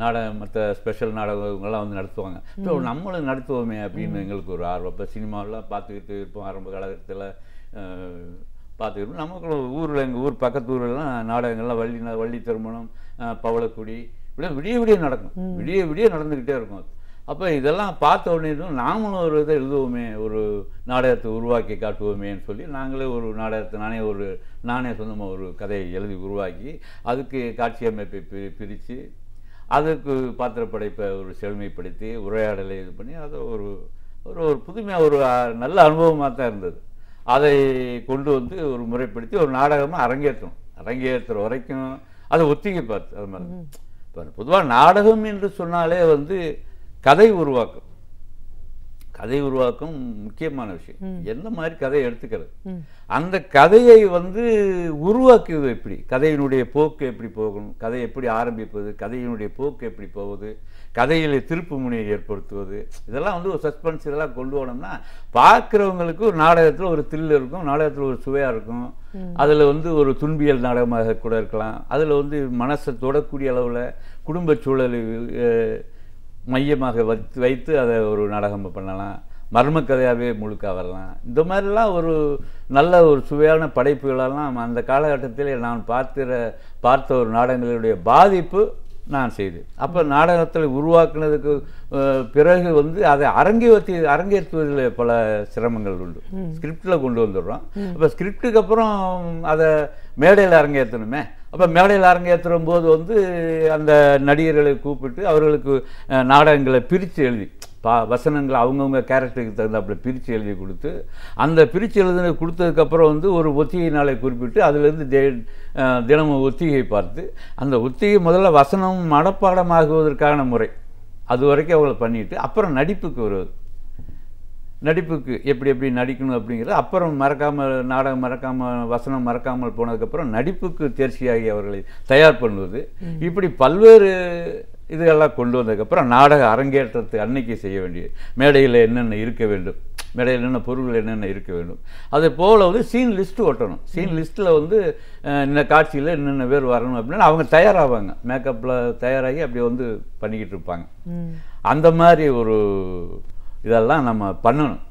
நாடகம் மற்ற ஸ்பெஷல் நாடகங்கள்லாம் வந்து நடத்துவாங்க. ஸோ நம்மளும் நடத்துவோமே அப்படின்னு எங்களுக்கு ஒரு ஆர்வம். இப்போ சினிமாவெலாம் பார்த்துக்கிட்டு இருப்போம். ஆரம்ப காலகட்டத்தில் பார்த்துக்கிட்டு நமக்கு ஊரில் எங்கள் ஊர் பக்கத்து ஊரெல்லாம் நாடகங்கள்லாம் வள்ளி திருமணம், பவளக்குடி இப்படிலாம் விடிய நடக்கும். விடிய நடந்துக்கிட்டே இருக்கும். அப்போ இதெல்லாம் பார்த்த உடனே நாமளும் ஒரு இதை எழுதுவோமே, ஒரு நாடகத்தை உருவாக்கி காட்டுவோமேன்னு சொல்லி நாங்களே ஒரு நாடகத்தை நானே சொந்தமாக ஒரு கதையை எழுதி உருவாக்கி அதுக்கு காட்சி அமைப்பை பிரித்து அதுக்கு பாத்திர படைப்பை ஒரு செழுமைப்படுத்தி உரையாடலை இது பண்ணி அதை ஒரு ஒரு புதுமையாக ஒரு நல்ல அனுபவமாக தான் இருந்தது. அதை கொண்டு வந்து ஒரு முறைப்படுத்தி ஒரு நாடகமாக அரங்கேற்றுற வரைக்கும் அதை ஒத்திகை பார்த்து அது மாதிரி. இப்போ பொதுவாக நாடகம் என்று சொன்னாலே வந்து கதை உருவாக்கம் முக்கியமான விஷயம். எந்த மாதிரி கதையை எடுத்துக்கிறது, அந்த கதையை வந்து உருவாக்குவது எப்படி, கதையினுடைய போக்கு எப்படி போகணும், கதை எப்படி ஆரம்பிப்பது, கதையினுடைய போக்கு எப்படி போவது, கதையில் திருப்பு முனையை ஏற்படுத்துவது, இதெல்லாம் வந்து ஒரு சஸ்பென்ஸ் இதெல்லாம் கொண்டு போனோம்னா பார்க்குறவங்களுக்கு ஒரு நாடகத்தில் ஒரு த்ரில் இருக்கும், நாடகத்தில் ஒரு சுவையாக இருக்கும். அதில் வந்து ஒரு துன்பியல் நாடகமாக கூட இருக்கலாம். அதில் வந்து மனசை தொடக்கூடிய அளவில் குடும்ப சூழலை மையமாக வைத்து அதை ஒரு நாடகம் பண்ணலாம். மர்ம கதையாகவே முழுக்க வரலாம். இந்த மாதிரிலாம் ஒரு நல்ல ஒரு சுவையான படைப்புகளெல்லாம் அந்த காலகட்டத்தில் நான் பார்த்த ஒரு நாடகங்களுடைய பாதிப்பு நான் செய்தேன். அப்போ நாடகத்தில் உருவாக்குனதுக்கு பிறகு வந்து அதை அரங்கேற்றுவதில் பல சிரமங்கள் உண்டு. ஸ்கிரிப்டில் கொண்டு வந்துடுறோம். அப்போ ஸ்கிரிப்டுக்கு அப்புறம் அதை மேடையில் அரங்கேற்றணுமே. அப்போ மேடையில் அரங்கேற்றும் போது வந்து அந்த நடிகர்களை கூப்பிட்டு அவர்களுக்கு நாடகங்களை பிரித்து எழுதி வசனங்கள் அவங்கவுங்க கேரக்டருக்கு தகுந்தாப்புல பிரித்து எழுதி கொடுத்து அந்த பிரித்து கொடுத்ததுக்கப்புறம் வந்து ஒரு ஒத்திகை நாளை குறிப்பிட்டு அதுலேருந்து தினமும் ஒத்திகை பார்த்து அந்த ஒத்திகை முதல்ல வசனம் மனப்பாடமாகுவதற்கான முறை அது வரைக்கும் அவங்கள பண்ணிட்டு அப்புறம் நடிப்புக்கு வருவது. நடிப்புக்கு எப்படி நடிக்கணும் அப்படிங்கிறது அப்புறம் நாடகம் மறக்காமல் வசனம் மறக்காமல் போனதுக்கப்புறம் நடிப்புக்கு தேர்ச்சியாகி அவர்களை தயார் பண்ணுவது. இப்படி பல்வேறு இதெல்லாம் கொண்டு வந்ததுக்கப்புறம் நாடக அரங்கேற்றத்துக்கு அன்னைக்கு செய்ய வேண்டியது மேடையில் என்னென்ன இருக்க வேண்டும், மேடையில் என்னென்ன பொருள்கள் என்னென்ன இருக்க வேண்டும், அதே போல் வந்து சீன் லிஸ்ட்டு ஒட்டணும். சீன் லிஸ்ட்டில் வந்து இந்த காட்சியில் என்னென்ன பேர் வரணும் அப்படின்னு அவங்க தயாராவாங்க. மேக்கப்பில் தயாராகி அப்படி வந்து பண்ணிக்கிட்டு இருப்பாங்க. அந்த மாதிரி ஒரு இதெல்லாம் நம்ம பண்ணணும்.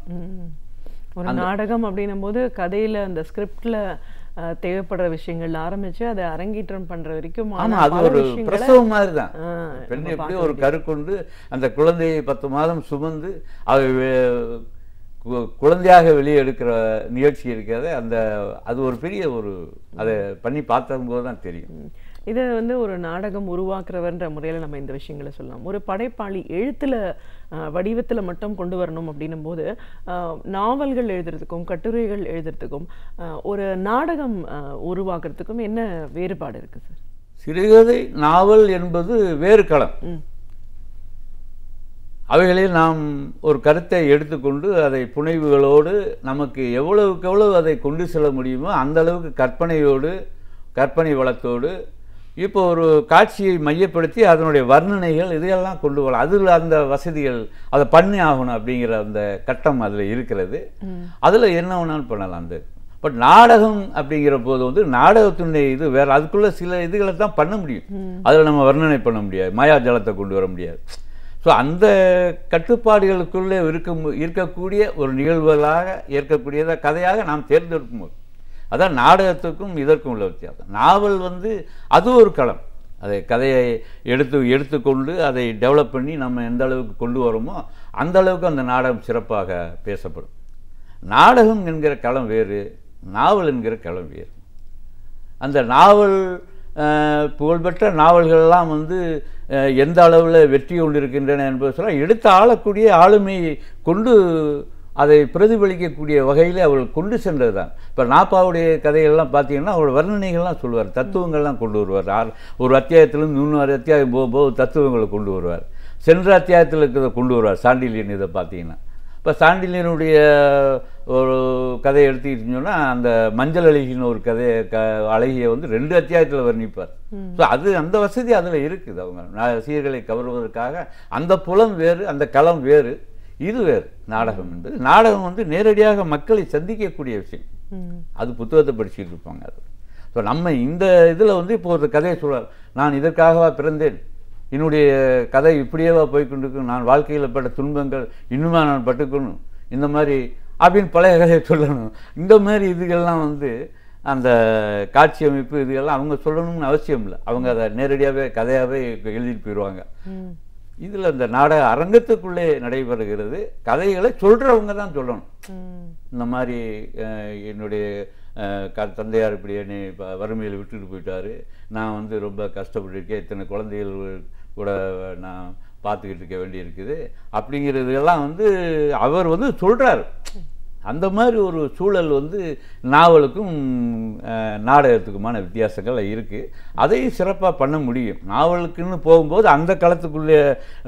ஒரு நாடகம் அப்படின்னும் போது கதையில் அந்த ஸ்கிரிப்டில் தேவைப்படுற விஷயங்கள் ஆரம்பிச்சு அதை அரங்கேற்றம் பண்ற வரைக்கும் அது ஒரு பிரசவம் மாதிரி தான். பெண் எப்படி ஒரு கரு கொண்டு அந்த குழந்தையை 10 மாதம் சுமந்து அது குழந்தையாக வெளியே எடுக்கிற நிகழ்ச்சி இருக்கிறது. அது ஒரு பெரிய ஒரு அதை பண்ணி பார்த்தபோது தான் தெரியும். இதை வந்து ஒரு நாடகம் உருவாக்குறவர்ன்ற முறையில் நம்ம இந்த விஷயங்களை சொல்லலாம். ஒரு படைப்பாளி எழுத்துல வடிவத்தில் மட்டும் கொண்டு வரணும் அப்படின்னும் போது நாவல்கள் எழுதுறதுக்கும் கட்டுரைகள் எழுதுறதுக்கும் ஒரு நாடகம் உருவாக்குறதுக்கும் என்ன வேறுபாடு இருக்கு சார்? சிறுகதை நாவல் என்பது வேறு களம். அவைகளில் நாம் ஒரு கருத்தை எடுத்துக்கொண்டு அதை புனைவுகளோடு நமக்கு எவ்வளவுக்கு எவ்வளவு அதை கொண்டு செல்ல முடியுமோ அந்த அளவுக்கு கற்பனை வளத்தோடு இப்போ ஒரு காட்சியை மையப்படுத்தி அதனுடைய வர்ணனைகள் இதையெல்லாம் கொண்டு வரலாம். அதில் அந்த வசதிகள் அதை பண்ணி ஆகணும் அப்படிங்கிற அந்த கட்டம் அதில் இருக்கிறது. அதில் என்ன வேணாலும் பண்ணலாம். அந்த பட் நாடகம் அப்படிங்கிற போது வந்து நாடகத்தினுடைய இது வேறு, அதுக்குள்ளே சில இதுகளை தான் பண்ண முடியும், அதில் நம்ம வர்ணனை பண்ண முடியாது, மாயாஜலத்தை கொண்டு வர முடியாது. ஸோ அந்த கட்டுப்பாடுகளுக்குள்ளே இருக்கக்கூடிய ஒரு நிகழ்வுகளாக ஏற்கக்கூடியத கதையாக நாம் தேர்ந்தெடுக்கும் போது அதான் நாடகத்துக்கும் இதற்கும் உள்ள வித்தியாசம். நாவல் வந்து அது ஒரு களம், அதை கதையை எடுத்துக்கொண்டு அதை டெவலப் பண்ணி நம்ம எந்த அளவுக்கு கொண்டு வரோமோ அந்த அளவுக்கு அந்த நாடகம் சிறப்பாக பேசப்படும். நாடகம் என்கிற களம் வேறு, நாவல் என்கிற களம் வேறு. அந்த நாவல் புகழ்பெற்ற நாவல்கள்லாம் வந்து எந்த அளவில் வெற்றி கொண்டிருக்கின்றன என்பது சொன்னால் எடுத்து ஆளக்கூடிய ஆளுமையை கொண்டு அதை பிரதிபலிக்கக்கூடிய வகையில் அவர்கள் கொண்டு சென்றது தான். இப்போ நாப்பாவுடைய கதைகள்லாம் பார்த்தீங்கன்னா அவரோட வர்ணனைகள்லாம் சொல்லுவார், தத்துவங்கள்லாம் கொண்டு வருவார். ஒரு அத்தியாயத்திலிருந்து 3 அத்தியாயம் போக தத்துவங்களை கொண்டு வருவார். சென்ற அத்தியாயத்தில் இருக்கிறத கொண்டு வருவார். சாண்டில்யன் இதை பார்த்தீங்கன்னா, இப்போ சாண்டில்யனுடைய ஒரு கதையை எடுத்துக்கிட்டு சொன்னால் அந்த மஞ்சள் அழகின்னு ஒரு அழகியை வந்து 2 அத்தியாயத்தில் வர்ணிப்பார். ஸோ அது அந்த வசதி அதில் இருக்குது. அவங்க ரசிகர்களை கவர்வதற்காக அந்த புலம் வேறு, அந்த களம் வேறு, இது வேறு. நாடகம் என்பது நாடகம் வந்து நேரடியாக மக்களை சந்திக்கக்கூடிய விஷயம். அது புத்தகத்தை படிச்சுட்டு இருப்பாங்க. அது ஸோ நம்ம இந்த இதில் வந்து இப்போ ஒரு கதையை சொல்வார், நான் இதற்காகவா பிறந்தேன், என்னுடைய கதை இப்படியேவா போய்கொண்டிருக்கும், நான் வாழ்க்கையில் பட்ட துன்பங்கள் இன்னுமா நான் பட்டுக்கணும், இந்த மாதிரி அப்படின்னு பழைய கதையை சொல்லணும். இந்த மாதிரி இதுகள்லாம் வந்து அந்த காட்சி அமைப்பு இதுகள்லாம் அவங்க சொல்லணும்னு அவசியம் இல்லை. அவங்க அதை நேரடியாகவே கதையாகவே எழுதிட்டு போயிடுவாங்க. இதில் இந்த நாடக அரங்கத்துக்குள்ளே நடைபெறுகிறது. கதைகளை சொல்கிறவங்க தான் சொல்லணும். இந்த மாதிரி என்னுடைய தந்தையார் இப்படி என்னை வறுமையில் விட்டுட்டு போயிட்டாரு, நான் வந்து ரொம்ப கஷ்டப்பட்டுருக்கேன், இத்தனை குழந்தைகள் கூட நான் பார்த்துக்கிட்டு இருக்க வேண்டி இருக்குது அப்படிங்கிறதுலாம் வந்து அவர் வந்து சொல்கிறார். அந்த மாதிரி ஒரு சூழல் வந்து நாவலுக்கும் நாடகத்துக்குமான வித்தியாசங்கள் இருக்குது. அதையும் சிறப்பாக பண்ண முடியும். நாவலுக்குன்னு போகும்போது அந்த களத்துக்குள்ளே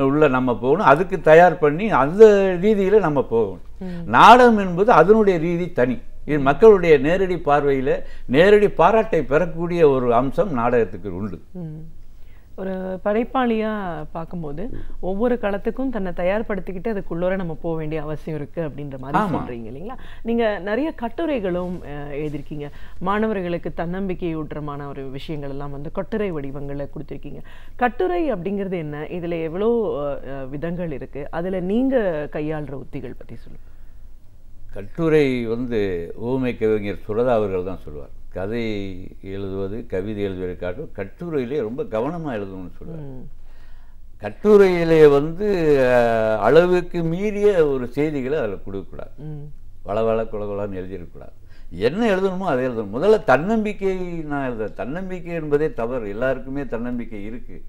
உள்ள நம்ம போகணும், அதுக்கு தயார் பண்ணி அந்த ரீதியில் நம்ம போகணும். நாடகம் என்பது அதனுடைய ரீதி தனி. இது மக்களுடைய நேரடி பார்வையில் நேரடி பாராட்டை பெறக்கூடிய ஒரு அம்சம் நாடகத்துக்கு உண்டு. ஒரு படைப்பாளியாக பார்க்கும்போது ஒவ்வொரு களத்துக்கும் தன்னை தயார்படுத்திக்கிட்டு அதுக்குள்ளோர நம்ம போக வேண்டிய அவசியம் இருக்குது அப்படின்ற மாதிரி சொல்கிறீங்க இல்லைங்களா? நீங்கள் நிறைய கட்டுரைகளும் எழுதியிருக்கீங்க. மாணவர்களுக்கு தன்னம்பிக்கை ஊட்டுறமான ஒரு விஷயங்கள் எல்லாம் வந்து கட்டுரை வடிவங்களில் கொடுத்துருக்கீங்க. கட்டுரை அப்படிங்கிறது என்ன, இதில் எவ்வளோ விதங்கள் இருக்குது, அதில் நீங்கள் கையாளுற உத்திகள் பற்றி சொல்லுங்கள். கட்டுரை வந்து ஊமை கவிஞர் சுரதா அவர்கள் தான் சொல்லுவார், கதை எழுதுவது கவிதை எழுதுவதை காட்டும் கட்டுரையிலே ரொம்ப கவனமாக எழுதணும்னு சொல்லுவார். கட்டுரையிலே வந்து அளவுக்கு மீறிய ஒரு செய்திகளை அதில் கொடுக்கக்கூடாது, வளவள குலகுலான்னு எழுதிடக்கூடாது. என்ன எழுதணுமோ அதை எழுதணும். முதல்ல தன்னம்பிக்கை நான் எழுத, தன்னம்பிக்கை என்பதே தவறு. எல்லாருக்குமே தன்னம்பிக்கை இருக்குது.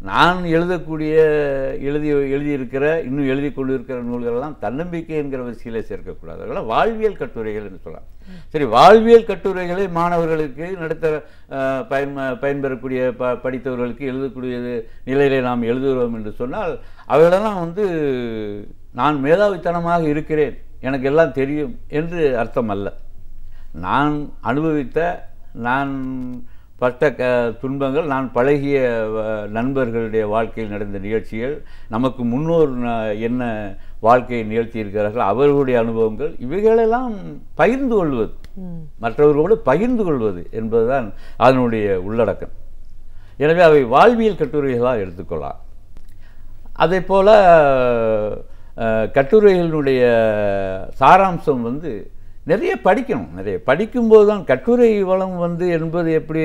நான் எழுதியிருக்கிற இன்னும் எழுதி கொண்டு இருக்கிற நூல்களெல்லாம் தன்னம்பிக்கை என்கிற வரிசையில் சேர்க்கக்கூடாது. அதெல்லாம் வாழ்வியல் கட்டுரைகள் என்று சொல்லலாம். சரி, வாழ்வியல் கட்டுரைகளை மாணவர்களுக்கு நடத்த பயன்பெறக்கூடிய படித்தவர்களுக்கு எழுதக்கூடிய நிலையிலே நாம் எழுதுகிறோம் என்று சொன்னால் அவைகளெல்லாம் வந்து நான் மேதாவித்தனமாக இருக்கிறேன், எனக்கு எல்லாம் தெரியும் என்று அர்த்தம் அல்ல. நான் அனுபவித்த, நான் பட்ட துன்பங்கள், நான் பழகிய நண்பர்களுடைய வாழ்க்கையில் நடந்த நிகழ்ச்சிகள், நமக்கு முன்னோர் என்ன வாழ்க்கையை நிகழ்த்தியிருக்கிறார்கள், அவர்களுடைய அனுபவங்கள், இவைகளெல்லாம் பகிர்ந்து கொள்வது, மற்றவர்களோடு பகிர்ந்து கொள்வது என்பதுதான் அதனுடைய உள்ளடக்கம். எனவே அவை வாழ்வியல் கட்டுரைகளாக எடுத்துக்கொள்ளலாம். அதே போல் கட்டுரைகளினுடைய சாராம்சம் வந்து நிறைய படிக்கணும். நிறைய படிக்கும்போது தான் கட்டுரை வளம் வந்து என்பது எப்படி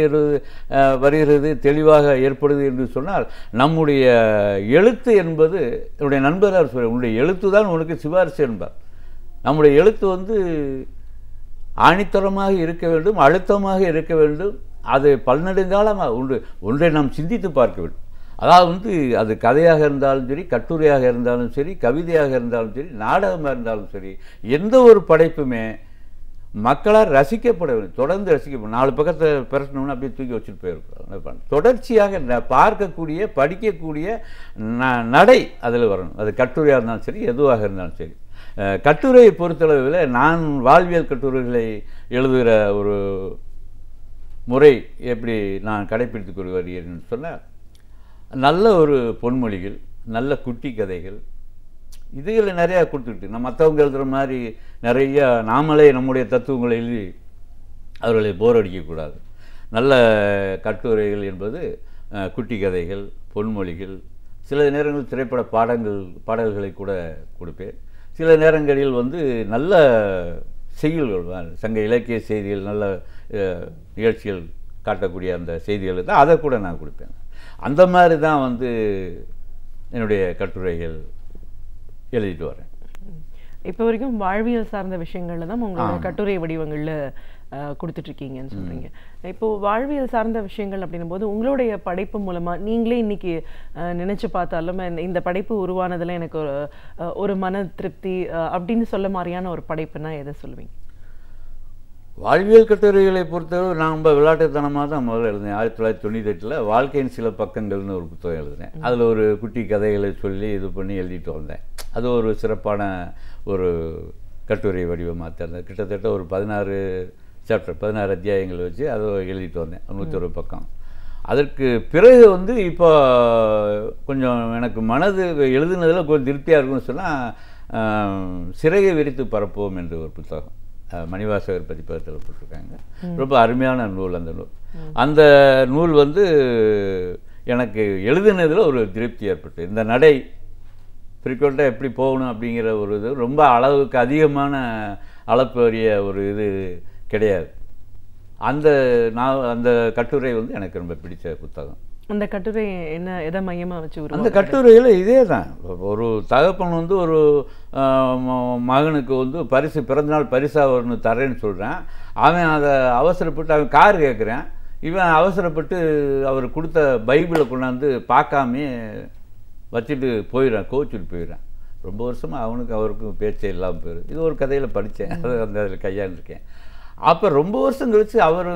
வருகிறது, தெளிவாக ஏற்படுது என்று சொன்னால், நம்முடைய எழுத்து என்பது என்னுடைய நண்பரார் சொல்ல, உன்னுடைய எழுத்து தான் உனக்கு சிபாரிசு என்பார். நம்முடைய எழுத்து வந்து ஆணித்தரமாக இருக்க வேண்டும், அழுத்தமாக இருக்க வேண்டும், அது பல்நெடுங்காலமாக ஒன்றை நாம் சிந்தித்து பார்க்க வேண்டும். அதாவது வந்து அது கதையாக இருந்தாலும் சரி, கட்டுரையாக இருந்தாலும் சரி, கவிதையாக இருந்தாலும் சரி, நாடகமாக இருந்தாலும் சரி, எந்த ஒரு படைப்புமே மக்களால் ரசிக்கப்பட வேண்டும், தொடர்ந்து ரசிக்கப்படும். 4 பக்கத்தை பிரச்சனைன்னு அப்படியே தூக்கி வச்சுட்டு போயிருக்கிறோம். தொடர்ச்சியாக பார்க்கக்கூடிய, படிக்கக்கூடிய நடை அதில் வரணும். அது கட்டுரையாக இருந்தாலும் சரி, எதுவாக இருந்தாலும் சரி. கட்டுரையை பொறுத்தளவில் நான் வாழ்வியல் கட்டுரைகளை எழுதுகிற ஒரு முறை எப்படி நான் கடைப்பிடித்துக் கொண்டு வருகிறேன்னு சொன்னால், நல்ல ஒரு பொன்மொழிகள், நல்ல குட்டி கதைகள், இதுகளை நிறையா கொடுத்துக்கிட்டு நம்ம மற்றவங்க எழுதுகிற மாதிரி நிறைய நாமளே நம்முடைய தத்துவங்களை எழுதி அவர்களை போர் அடிக்கக்கூடாது. நல்ல கட்டுரைகள் என்பது குட்டி கதைகள், பொன்மொழிகள், சில நேரங்கள் திரைப்பட பாடல்களை கூட கொடுப்பேன். சில நேரங்களில் வந்து நல்ல செய்திகள், சங்க இலக்கிய செய்திகள், நல்ல நிகழ்ச்சிகள் காட்டக்கூடிய அந்த செய்திகள் தான் அதை கூட நான் கொடுப்பேன். அந்த மாதிரி தான் வந்து என்னுடைய கட்டுரைகள் எழுதிட்டு வரேன். இப்போ வரைக்கும் வாழ்வியல் சார்ந்த விஷயங்கள்ல தான் உங்களோட கட்டுரை வடிவங்களில் கொடுத்துட்ருக்கீங்கன்னு சொல்கிறீங்க. இப்போது வாழ்வியல் சார்ந்த விஷயங்கள் அப்படின்னும் போது உங்களுடைய படைப்பு மூலமாக நீங்களே இன்றைக்கி நினச்சி பார்த்தாலும் இந்த படைப்பு உருவானதில் எனக்கு ஒரு மன திருப்தி அப்படின்னு சொல்ல மாதிரியான ஒரு படைப்புனா எதை சொல்லுவீங்க? வாழ்வியல் கட்டுரைகளை பொறுத்தவரை நான் ரொம்ப விளையாட்டுத்தனமாக தான் முதல்ல எழுதினேன். 1998 வாழ்க்கையின் சில பக்கங்கள்னு ஒரு புத்தகம் எழுதினேன். அதில் ஒரு குட்டி கதைகளை சொல்லி இது பண்ணி எழுதிட்டு வந்தேன். அது ஒரு சிறப்பான ஒரு கட்டுரை வடிவமாக இருந்தது. கிட்டத்தட்ட ஒரு 16 சாப்டர், 16 அத்தியாயங்கள் வச்சு அதை எழுதிட்டு வந்தேன், 101 பக்கம். அதற்கு பிறகு வந்து இப்போ கொஞ்சம் எனக்கு மனது எழுதுனதில் கொஞ்சம் திருப்தியாக இருக்குன்னு சொன்னால் சிறகை விரித்து பரப்போம் என்று ஒரு புத்தகம் மணிவாசகர் பதிப்பகத்தில் போட்டிருக்காங்க. ரொம்ப அருமையான நூல் அந்த நூல். அந்த நூல் வந்து எனக்கு எழுதுனதில் ஒரு திருப்தி ஏற்பட்டு, இந்த நடை ஃப்ரீக்வெண்ட்டாக எப்படி போகணும் அப்படிங்கிற ஒரு இது ரொம்ப அளவுக்கு அதிகமான அளப்பரிய ஒரு இது கிடையாது. அந்த கட்டுரை வந்து எனக்கு ரொம்ப பிடிச்ச புத்தகம். அந்த கட்டுரை என்ன, எதை மையமாக வச்சு அந்த கட்டுரையில் இதே தான். ஒரு தகப்பன் வந்து ஒரு மகனுக்கு வந்து பிறந்தநாள் பரிசாக ஒன்று தரேன்னு சொல்கிறேன். அவன் அதை அவசரப்பட்டு அவன் கார் கேட்குறான். இவன் அவசரப்பட்டு அவர் கொடுத்த பைபிளை கொண்டாந்து பார்க்காமே வச்சுட்டு போயிடறான், கோச்சிட்டு போயிடறான். ரொம்ப வருஷமாக அவருக்கும் பேச்சே இல்லாமல் போயிடுது. இது ஒரு கதையில் படித்தேன், அதை அதில் கையாண்டிருக்கேன். அப்போ ரொம்ப வருஷம் கழித்து அவர்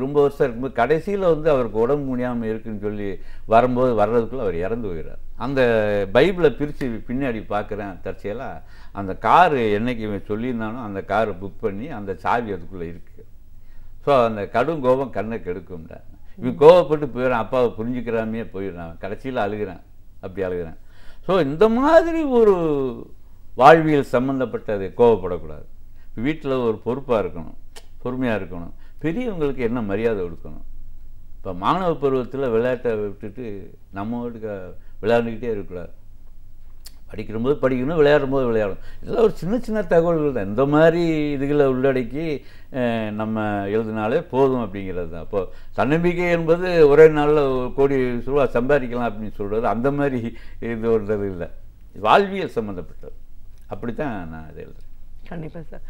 ரொம்ப வருஷம் இருக்கும்போது கடைசியில் வந்து அவருக்கு உடம்பு முடியாமல் இருக்குன்னு சொல்லி வர்றதுக்குள்ளே அவர் இறந்து போகிறார். அந்த பைபிளை பிரித்து பின்னாடி பார்க்குறேன், தற்செயலாக அந்த காரு என்னைக்கு இவன் சொல்லியிருந்தானோ அந்த காரை புக் பண்ணி அந்த சாவி அதுக்குள்ளே இருக்குது. ஸோ அந்த கடும் கோபம் கண்ணை கெடுக்கும்டா. இவன் கோபப்பட்டு போயிடறான், அப்பாவை புரிஞ்சுக்கிறாமே போயிடுறான், கடைசியில் அழுகிறேன், அப்படி அழுகிறேன். ஸோ இந்த மாதிரி ஒரு வாழ்வியல் சம்மந்தப்பட்டது கோபப்படக்கூடாது. வீட்டில் ஒரு பொறுப்பாக இருக்கணும், பொறுமையாக இருக்கணும், பெரியவங்களுக்கு என்ன மரியாதை கொடுக்கணும். இப்போ மாணவ பருவத்தில் விளையாட்டை விட்டுட்டு நம்ம வீட்டுக்கு விளையாண்டுக்கிட்டே இருக்கக்கூடாது. படிக்கும்போது படிக்கணும், விளையாடும்போது விளையாடணும். இதெல்லாம் ஒரு சின்ன சின்ன தகவல்கள் தான். இந்த மாதிரி இதுகளை உள்ளடக்கி நம்ம எழுதினாலே போதும் அப்படிங்கிறது தான். அப்போது தன்னம்பிக்கை என்பது ஒரே நாளில் கோடி ரூபா சம்பாதிக்கலாம் அப்படின்னு சொல்கிறது அந்த மாதிரி இது ஒன்றது இல்லை. வாழ்வியல் சம்மந்தப்பட்டது. அப்படி தான் நான் இதை எழுதுறேன். கண்டிப்பாக சார்.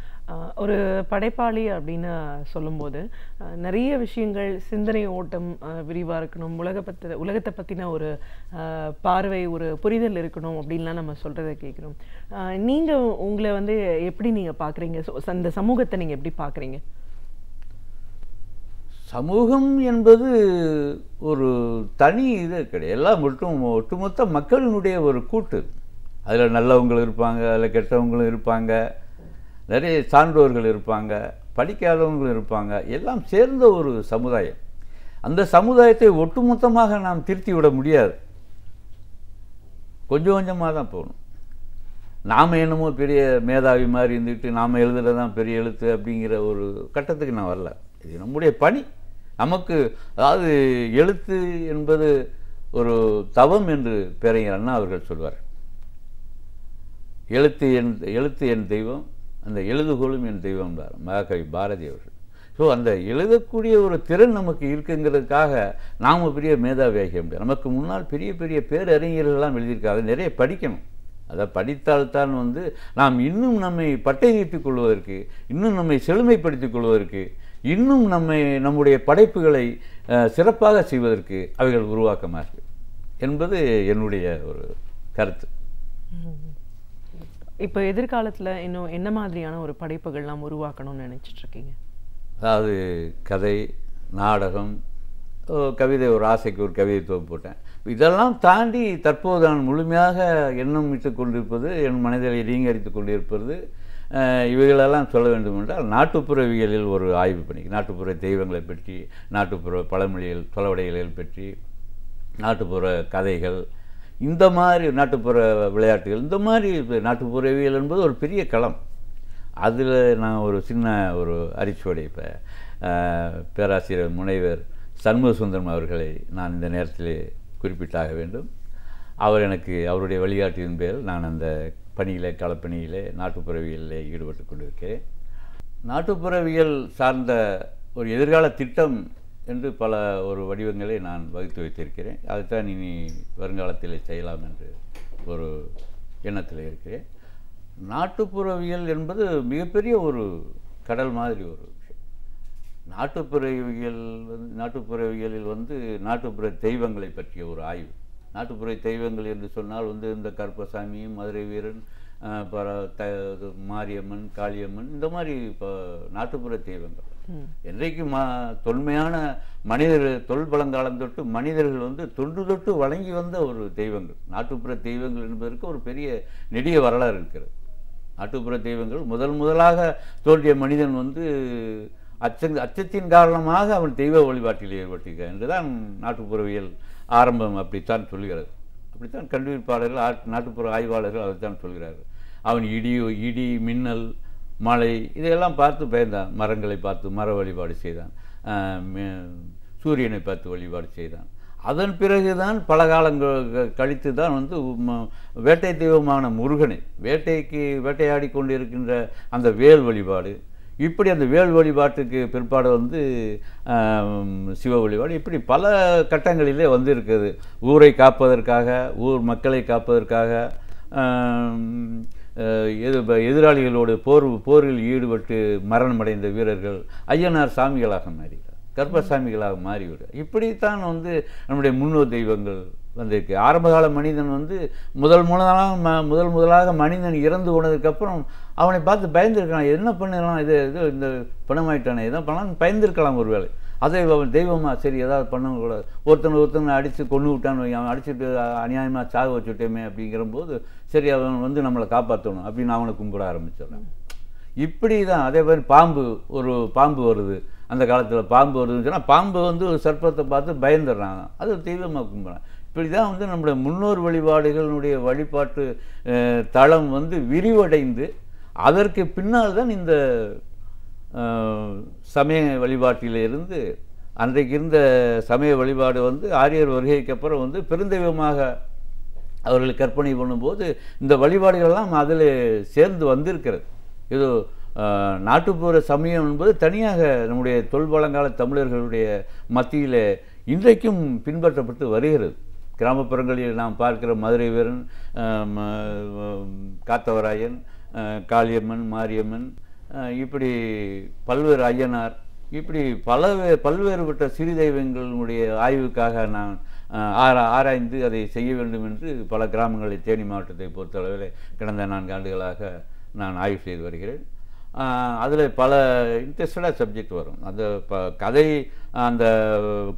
ஒரு படைப்பாளி அப்படின்னு சொல்லும்போது நிறைய விஷயங்கள், சிந்தனை ஓட்டம் விரிவாக இருக்கணும், உலகத்தை பற்றின ஒரு பார்வை, ஒரு புரிதல் இருக்கணும் அப்படின்லாம் நம்ம சொல்கிறத கேட்குறோம். நீங்கள் உங்களை வந்து எப்படி நீங்கள் பார்க்குறீங்க, இந்த சமூகத்தை நீங்கள் எப்படி பார்க்குறீங்க? சமூகம் என்பது ஒரு தனி இது கிடையாது, எல்லாம் ஒட்டுமொத்த மக்களினுடைய ஒரு கூட்டு. அதில் நல்லவங்களும் இருப்பாங்க, அதில் கெட்டவங்களும் இருப்பாங்க, நிறைய சான்றோர்கள் இருப்பாங்க, படிக்காதவங்களும் இருப்பாங்க, எல்லாம் சேர்ந்த ஒரு சமுதாயம். அந்த சமுதாயத்தை ஒட்டுமொத்தமாக நாம் திருத்தி விட முடியாது, கொஞ்சம் கொஞ்சமாக தான் போகணும். நாம் என்னமோ பெரிய மேதாவி மாதிரி இருந்துட்டு நாம் எழுதுறது தான் பெரிய எழுத்து அப்படிங்கிற ஒரு கட்டத்துக்கு நான் வரல. இது நம்முடைய பணி. நமக்கு அதாவது எழுத்து என்பது ஒரு தவம் என்று பேரறிஞர் அண்ணா அவர்கள் சொல்வார். எழுத்து என் தெய்வம், அந்த எழுதுகோளும் என் தெய்வம் தான் மகாகவி பாரதி அவர்கள். ஸோ அந்த எழுதக்கூடிய ஒரு திறன் நமக்கு இருக்குங்கிறதுக்காக நாம் பெரிய மேதாவியாக முடியாது. நமக்கு முன்னால் பெரிய பெரிய பேரறிஞர்கள்லாம் எழுதியிருக்காங்க, நிறைய படிக்கணும். அதை படித்தால்தான் வந்து நாம் இன்னும் நம்மை பட்டை நீட்டிக் கொள்வதற்கு, இன்னும் நம்மை செழுமைப்படுத்திக் கொள்வதற்கு, இன்னும் நம்முடைய படைப்புகளை சிறப்பாக செய்வதற்கு அவைகள் உருவாக்கமாக என்பது என்னுடைய ஒரு கருத்து. இப்போ எதிர்காலத்தில் இன்னும் என்ன மாதிரியான ஒரு படைப்புகள்லாம் உருவாக்கணும்னு நினைச்சிட்டு இருக்கீங்க? அதாவது கதை, நாடகம், கவிதை, ஒரு ஆசைக்கு ஒரு கவிதை தொகுப்பு போட்டேன். இதெல்லாம் தாண்டி தற்போது நான் முழுமையாக எண்ணம் இட்டு கொண்டிருப்பது, என் மனதில் ரீங்கரித்து கொண்டிருப்பது, இவைகளெல்லாம் சொல்ல வேண்டும் என்றால் நாட்டுப்புறவியலில் ஒரு ஆய்வு பண்ணி, நாட்டுப்புற தெய்வங்களை பற்றி, நாட்டுப்புற பழமொழிகள் சொலவடைகள் பற்றி, நாட்டுப்புற கதைகள், இந்த மாதிரி நாட்டுப்புற விளையாட்டுகள், இந்த மாதிரி நாட்டுப்புறவியல் என்பது ஒரு பெரிய களம். அதில் நான் ஒரு சின்ன ஒரு அரிச்சுவடை இப்போ பேராசிரியர் முனைவர் சண்முகசுந்தரம் அவர்களை நான் இந்த நேரத்தில் குறிப்பிட்டாக வேண்டும். அவர் எனக்கு அவருடைய வழிகாட்டியின் பேரில் நான் அந்த பணியிலே களப்பணியிலே நாட்டுப்புறவியலில் ஈடுபட்டு கொண்டிருக்கிறேன். நாட்டுப்புறவியல் சார்ந்த ஒரு எதிர்கால திட்டம் என்று பல ஒரு வடிவங்களை நான் வகுத்து வைத்திருக்கிறேன். அதுதான் இனி வருங்காலத்தில் செய்யலாம் என்று ஒரு எண்ணத்தில் இருக்கிறேன். நாட்டுப்புறவியல் என்பது மிகப்பெரிய ஒரு கடல் மாதிரி ஒரு விஷயம். நாட்டுப்புறவியலில் நாட்டுப்புற தெய்வங்களை பற்றிய ஒரு ஆய்வு. நாட்டுப்புற தெய்வங்கள் என்று சொன்னால் இந்த கருப்பசாமி, மதுரை வீரன், மாரியம்மன், காளியம்மன், இந்த மாதிரி நாட்டுப்புற தெய்வங்கள் என்றைக்கு தொன்மையான மனிதர்கள் தொல்பழங்காலம் தொட்டு மனிதர்கள் தொன்று தொட்டு வழங்கி வந்த ஒரு தெய்வங்கள். நாட்டுப்புற தெய்வங்கள் என்பதற்கு ஒரு பெரிய நெடிய வரலாறு இருக்கிறது. நாட்டுப்புற தெய்வங்கள் முதலாக தோன்றிய மனிதன் அச்சத்தின் காரணமாக அவன் தெய்வ வழிபாட்டில் ஈடுபட்டிருக்கிறான் என்றுதான் நாட்டுப்புறவியல் ஆரம்பம் அப்படித்தான் சொல்கிறது. அப்படித்தான் கண்டுபிடிப்பாளர்கள், நாட்டுப்புற ஆய்வாளர்கள் அதைத்தான் சொல்கிறார்கள். அவன் இடி, மின்னல், மழை இதையெல்லாம் பார்த்து பயந்தான். மரங்களை பார்த்து மர வழிபாடு செய்தான். சூரியனை பார்த்து வழிபாடு செய்தான். அதன் பிறகுதான் பல காலங்கள் கழித்து தான் வேட்டை தெய்வமான முருகனை வேட்டையாடி கொண்டு இருக்கின்ற அந்த வேல் வழிபாடு, இப்படி அந்த வேல் வழிபாட்டுக்கு பிற்பாடு சிவ வழிபாடு, இப்படி பல கட்டங்களிலே இருக்குது. ஊரை காப்பதற்காக, ஊர் மக்களை காப்பதற்காக, எதிராளிகளோடு போரில் ஈடுபட்டு மரணமடைந்த வீரர்கள் ஐயனார் சாமிகளாக மாறிவிட்டார், கர்ப்பசாமிகளாக மாறிவிட்டார். இப்படித்தான் நம்முடைய முன்னோர் தெய்வங்கள் வந்திருக்கு. ஆரம்பகால மனிதன் முதலாக மனிதன் இறந்து போனதுக்கப்புறம் அவனை பார்த்து பயந்துருக்கலாம். என்ன பண்ணலாம், இது இந்த பணமாயிட்டானே, எதாவது பண்ணலாம் பயந்துருக்கலாம் ஒருவேளை. அதை அவன் தெய்வமாக சரி ஏதாவது பண்ணக்கூடாது, ஒருத்தனை அடித்து கொண்டு விட்டான்னு, அவன் அடிச்சுட்டு அநியாயமாக சாக வச்சுட்டேமே அப்படிங்கிறபோது சரி அவன் நம்மளை காப்பாற்றணும் அப்படின்னு அவனை கும்பிட ஆரம்பிச்சிடறான். இப்படி தான். அதே மாதிரி பாம்பு வருது, அந்த காலத்தில் பாம்பு வருதுன்னு சொன்னால் பாம்பு ஒரு சர்ப்பத்தை பார்த்து பயந்துடுறாங்க, அது தெய்வமாக கும்பிட்றான். இப்படி தான் நம்முடைய முன்னோர் வழிபாடுகளுடைய வழிபாட்டு தளம் விரிவடைந்து அதற்கு பின்னால் தான் இந்த சமய வழிபாட்டிலிருந்து அன்றைக்கு இருந்த சமய வழிபாடு ஆரியர் வருகைக்கு அப்புறம் பெருந்தெய்வமாக அவர்கள் கற்பனை பண்ணும்போது இந்த வழிபாடுகள்லாம் அதில் சேர்ந்து வந்திருக்கிறது. இது நாட்டுப்புற சமயம் என்பது தனியாக நம்முடைய தொல்பழங்கால தமிழர்களுடைய மத்தியில் இன்றைக்கும் பின்பற்றப்பட்டு வருகிறது. கிராமப்புறங்களில் நாம் பார்க்கிற மதுரை வீரன், காத்தவராயன், காளியம்மன், மாரியம்மன், இப்படி பல்வேறு ஐயனார், இப்படி பல்வேறுபட்ட சிறு தெய்வங்களுடைய ஆய்வுக்காக நான் ஆராய்ந்து அதை செய்ய வேண்டும் என்று பல கிராமங்களை தேனி மாவட்டத்தை பொறுத்தளவில் கடந்த 4 ஆண்டுகளாக நான் ஆய்வு செய்து வருகிறேன். அதில் பல இன்ட்ரெஸ்டடாக சப்ஜெக்ட் வரும். அந்த அந்த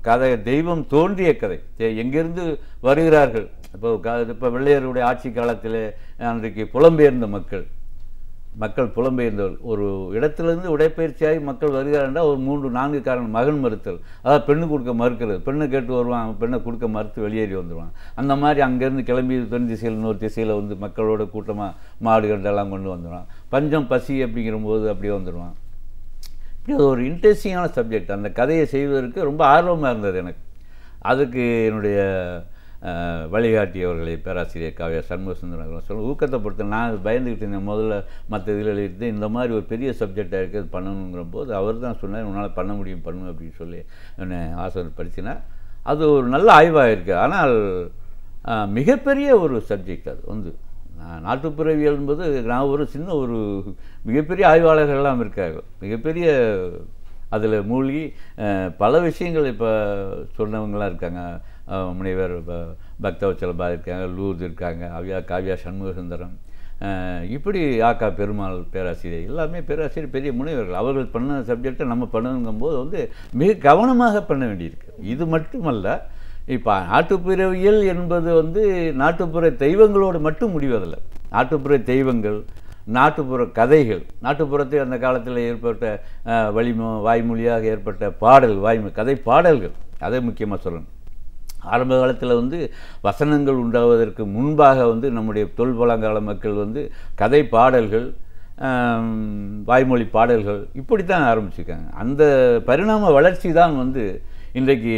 கதை தெய்வம் தோன்றிய கதை, எங்கிருந்து வருகிறார்கள். இப்போ வெள்ளையருடைய ஆட்சி காலத்தில் அன்றைக்கு புலம்பெயர்ந்த மக்கள் புலம்பெயர்ந்தவர்கள் ஒரு இடத்திலிருந்து உடைப்பயிற்சியாகி மக்கள் வருகிறார்கள். ஒரு 3-4 காரணம். மகன் மறுத்தல், அதாவது பெண்ணு கொடுக்க மறுக்கிறது, பெண்ணை கேட்டு வருவான், பெண்ணை கொடுக்க மறுத்து வெளியேறி வந்துடுவான். அந்த மாதிரி அங்கேருந்து கிளம்பி தென் திசையில் இன்னொரு திசையில் மக்களோட கூட்டமாக மாடு கண்டெல்லாம் கொண்டு வந்துடுவான். பஞ்சம் பசி அப்படிங்கிற போது அப்படியே வந்துடுவான். இப்படி அது ஒரு இன்ட்ரெஸ்டிங்கான சப்ஜெக்ட். அந்த கதையை செய்வதற்கு ரொம்ப ஆர்வமாக இருந்தது எனக்கு. அதுக்கு என்னுடைய வழிகாட்டியவர்களை பேராசிரியர் காவியா சண்முகசுந்தரம் சொல்ல ஊக்கத்தை பொறுத்த நான் பயந்துக்கிட்டு இருந்தேன். முதல்ல மற்ற இதில் இருந்து இந்த மாதிரி ஒரு பெரிய சப்ஜெக்டாக இருக்குது பண்ணணுங்கிற போது அவர் தான் சொன்னார், உன்னால் பண்ண முடியும் பண்ணு அப்படின்னு சொல்லி என்னை ஆசிரியர் அது ஒரு நல்ல ஆய்வாக இருக்குது. ஆனால் மிகப்பெரிய ஒரு சப்ஜெக்ட் அது நாட்டுப்புறவியல் என்பது நான் ஒரு சின்ன ஒரு மிகப்பெரிய ஆய்வாளர்கள்லாம் இருக்கார்கள், மிகப்பெரிய அதில் மூழ்கி பல விஷயங்கள் இப்போ சொன்னவங்களாம் இருக்காங்க. முனைவர் பக்தவச்சலபா இருக்காங்க, லூர்து இருக்காங்க, காவியா சண்முகசுந்தரம், இப்படி ஆக்கா பெருமாள் பேராசிரியர், எல்லாமே பேராசிரியர் பெரிய முனைவர்கள். அவர்கள் பண்ண சப்ஜெக்டை நம்ம பண்ணணுங்கும்போது மிக கவனமாக பண்ண வேண்டியிருக்கு. இது மட்டுமல்ல, இப்போ நாட்டுப்புறவியல் என்பது நாட்டுப்புற தெய்வங்களோடு மட்டும் முடிவதில்லை. நாட்டுப்புற தெய்வங்கள், நாட்டுப்புற கதைகள், நாட்டுப்புறத்தை அந்த காலத்தில் ஏற்பட்ட வாய்மொழியாக ஏற்பட்ட கதை பாடல்கள், அதை முக்கியமாக சொல்லணும். ஆரம்ப காலத்தில் வசனங்கள் உண்டாவதற்கு முன்பாக நம்முடைய தொல்பழங்கால மக்கள் கதை பாடல்கள், வாய்மொழி பாடல்கள் இப்படி தான் ஆரம்பிச்சிருக்காங்க. அந்த பரிணாம வளர்ச்சி தான் வந்து இன்றைக்கு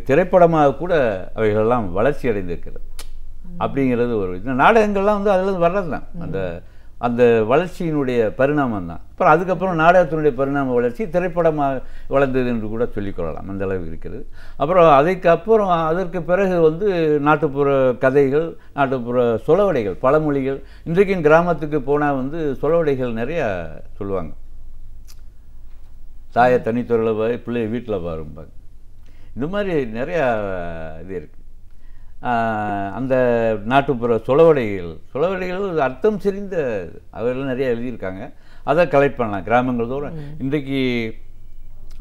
திரைப்படமாக கூட அவைகளெல்லாம் வளர்ச்சி அடைந்திருக்கிறது. அப்படிங்கிறது ஒரு இந்த நாடகங்கள்லாம் வந்து அதில் வர்றது தான், அந்த அந்த வளர்ச்சியினுடைய பரிணாமம் தான். அப்புறம் அதுக்கப்புறம் நாடகத்தினுடைய பரிணாம வளர்ச்சி திரைப்படமாக வளர்ந்தது என்று கூட சொல்லிக்கொள்ளலாம், அந்த அளவு இருக்கிறது. அப்புறம் அதுக்கப்புறம் அதற்கு பிறகு வந்து நாட்டுப்புற கதைகள், நாட்டுப்புற சொலவடைகள், பழமொழிகள். இன்றைக்கும் கிராமத்துக்கு போனால் வந்து சொலவடைகள் நிறையா சொல்லுவாங்க. தாயை தனித்துறையில் பாரு, பிள்ளையை வீட்டில் பாரும்பாங்க. இந்த மாதிரி நிறையா இது இருக்குது. அந்த நாட்டுப்புற சொலவடைகள் அர்த்தம் செறிந்த அவர்கள் நிறைய எழுதியிருக்காங்க. அதை கலெக்ட் பண்ணலாம் கிராமங்கள் தோறும். இன்றைக்கு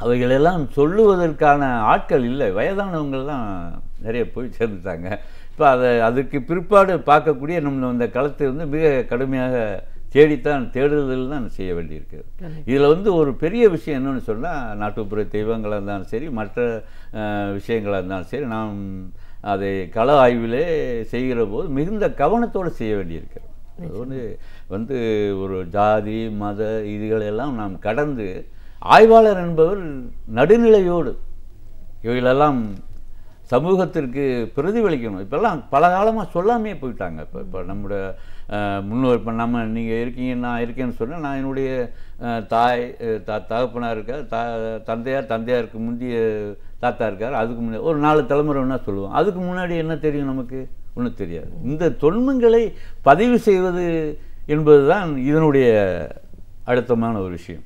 அவைகளெல்லாம் சொல்லுவதற்கான ஆட்கள் இல்லை, வயதானவங்கள்லாம் நிறைய போய் சேர்ந்துட்டாங்க. இப்போ அதுக்கு பிற்பாடு பார்க்கக்கூடிய நம்ம இந்த களத்தை வந்து மிக கடுமையாக தேடுதல் தான் செய்ய வேண்டியிருக்கு. இதில் வந்து ஒரு பெரிய விஷயம் என்னன்னு சொன்னால், நாட்டுப்புற தெய்வங்களாக இருந்தாலும் சரி, மற்ற விஷயங்களாக இருந்தாலும் சரி, நாம் அதை கள ஆய்விலே செய்கிற போது மிகுந்த கவனத்தோடு செய்ய வேண்டியிருக்கிறது. அது வந்து ஒரு ஜாதி மத இதுகளெல்லாம் நாம் கடந்து ஆய்வாளர் என்பவர் நடுநிலையோடு இவைகளெல்லாம் சமூகத்திற்கு பிரதிபலிக்கணும். இப்போல்லாம் பல காலமாக சொல்லாமே போயிட்டாங்க. இப்போ நம்முடைய முன்னோர், இப்போ நீங்கள் இருக்கீங்க, நான் இருக்கேன்னு சொன்னால், நான் என்னுடைய தாய் தகப்பனார் இருக்கார், தந்தையாருக்கு முந்தைய தாத்தா இருக்கார், அதுக்கு முன்னாடி ஒரு 4 தலைமுறை வேணால் சொல்லுவோம். அதுக்கு முன்னாடி என்ன தெரியும் நமக்கு? ஒன்றும் தெரியாது. இந்த தொன்மங்களை பதிவு செய்வது என்பது தான் இதனுடைய அழுத்தமான ஒரு விஷயம்.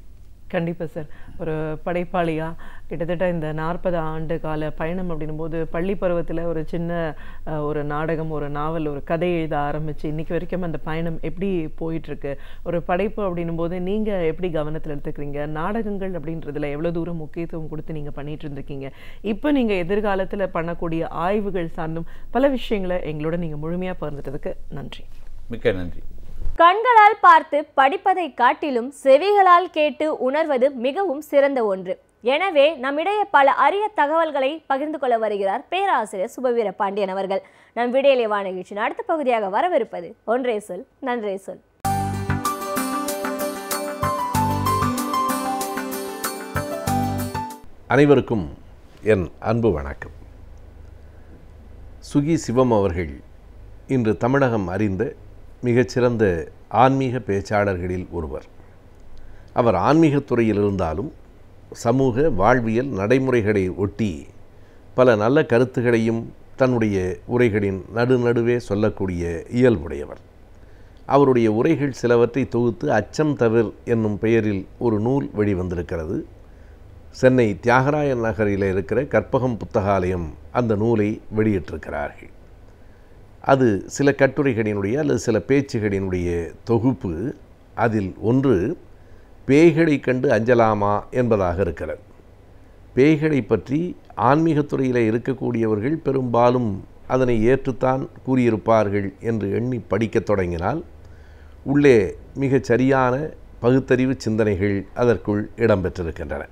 கண்டிப்பாக சார். ஒரு படைப்பாளியாக கிட்டத்தட்ட இந்த 40 ஆண்டு கால பயணம் அப்படின்னும் போது, பள்ளி பருவத்தில் ஒரு சின்ன ஒரு நாடகம், ஒரு நாவல், ஒரு கதை எழுத ஆரம்பித்து இன்றைக்கி வரைக்கும் அந்த பயணம் எப்படி போயிட்டுருக்கு? ஒரு படைப்பு அப்படின்னும் போது நீங்கள் எப்படி கவனத்தில் எடுத்துக்கிறீங்க? நாடகங்கள் அப்படின்றதுல எவ்வளோ தூரம் முக்கியத்துவம் கொடுத்து நீங்கள் பண்ணிகிட்டு இருந்திருக்கீங்க? இப்போ நீங்கள் எதிர்காலத்தில் பண்ணக்கூடிய ஆய்வுகள் சார்ந்தும் பல விஷயங்களை எங்களோட நீங்கள் முழுமையாக பகிர்ந்துட்டதுக்கு நன்றி. மிக்க நன்றி. கண்களால் பார்த்து படிப்பதை காட்டிலும் செவிகளால் கேட்டு உணர்வது மிகவும் சிறந்த ஒன்று. எனவே நம்மிடையே பல அரிய தகவல்களை பகிர்ந்து கொள்ள வருகிறார் பேராசிரியர் சுபவீர பாண்டியன் அவர்கள். நம் விடியலை வா நிகழ்ச்சியின் அடுத்த பகுதியாக வரவிருப்பது ஒன்றே சொல் நன்றே சொல். அனைவருக்கும் என் அன்பு வணக்கம். சுகி சிவம் அவர்கள் இன்று தமிழகம் அறிந்த மிகச்சிறந்த ஆன்மீக பேச்சாளர்களில் ஒருவர். அவர் ஆன்மீகத்துறையில் இருந்தாலும் சமூக வாழ்வியல் நடைமுறைகளை ஒட்டி பல நல்ல கருத்துகளையும் தன்னுடைய உரைகளின் நடுநடுவே சொல்லக்கூடிய இயல்புடையவர். அவருடைய உரைகள் சிலவற்றை தொகுத்து அச்சம் தவிர் என்னும் பெயரில் ஒரு நூல் வெளிவந்திருக்கிறது. சென்னை தியாகராயன் நகரில் இருக்கிற கற்பகம் புத்தகாலயம் அந்த நூலை வெளியிட்டிருக்கிறார்கள். அது சில கட்டுரைகளினுடைய அல்லது சில பேச்சுகளினுடைய தொகுப்பு. அதில் ஒன்று பேய்களை கண்டு அஞ்சலாமா என்பதாக இருக்கிறது. பேய்களை பற்றி ஆன்மீகத்துறையில் இருக்கக்கூடியவர்கள் பெரும்பாலும் அதனை ஏற்றுத்தான் கூறியிருப்பார்கள் என்று எண்ணி படிக்கத் தொடங்கினால் உள்ளே மிகச் சரியான பகுத்தறிவு சிந்தனைகள் அதற்குள் இடம்பெற்றிருக்கின்றன.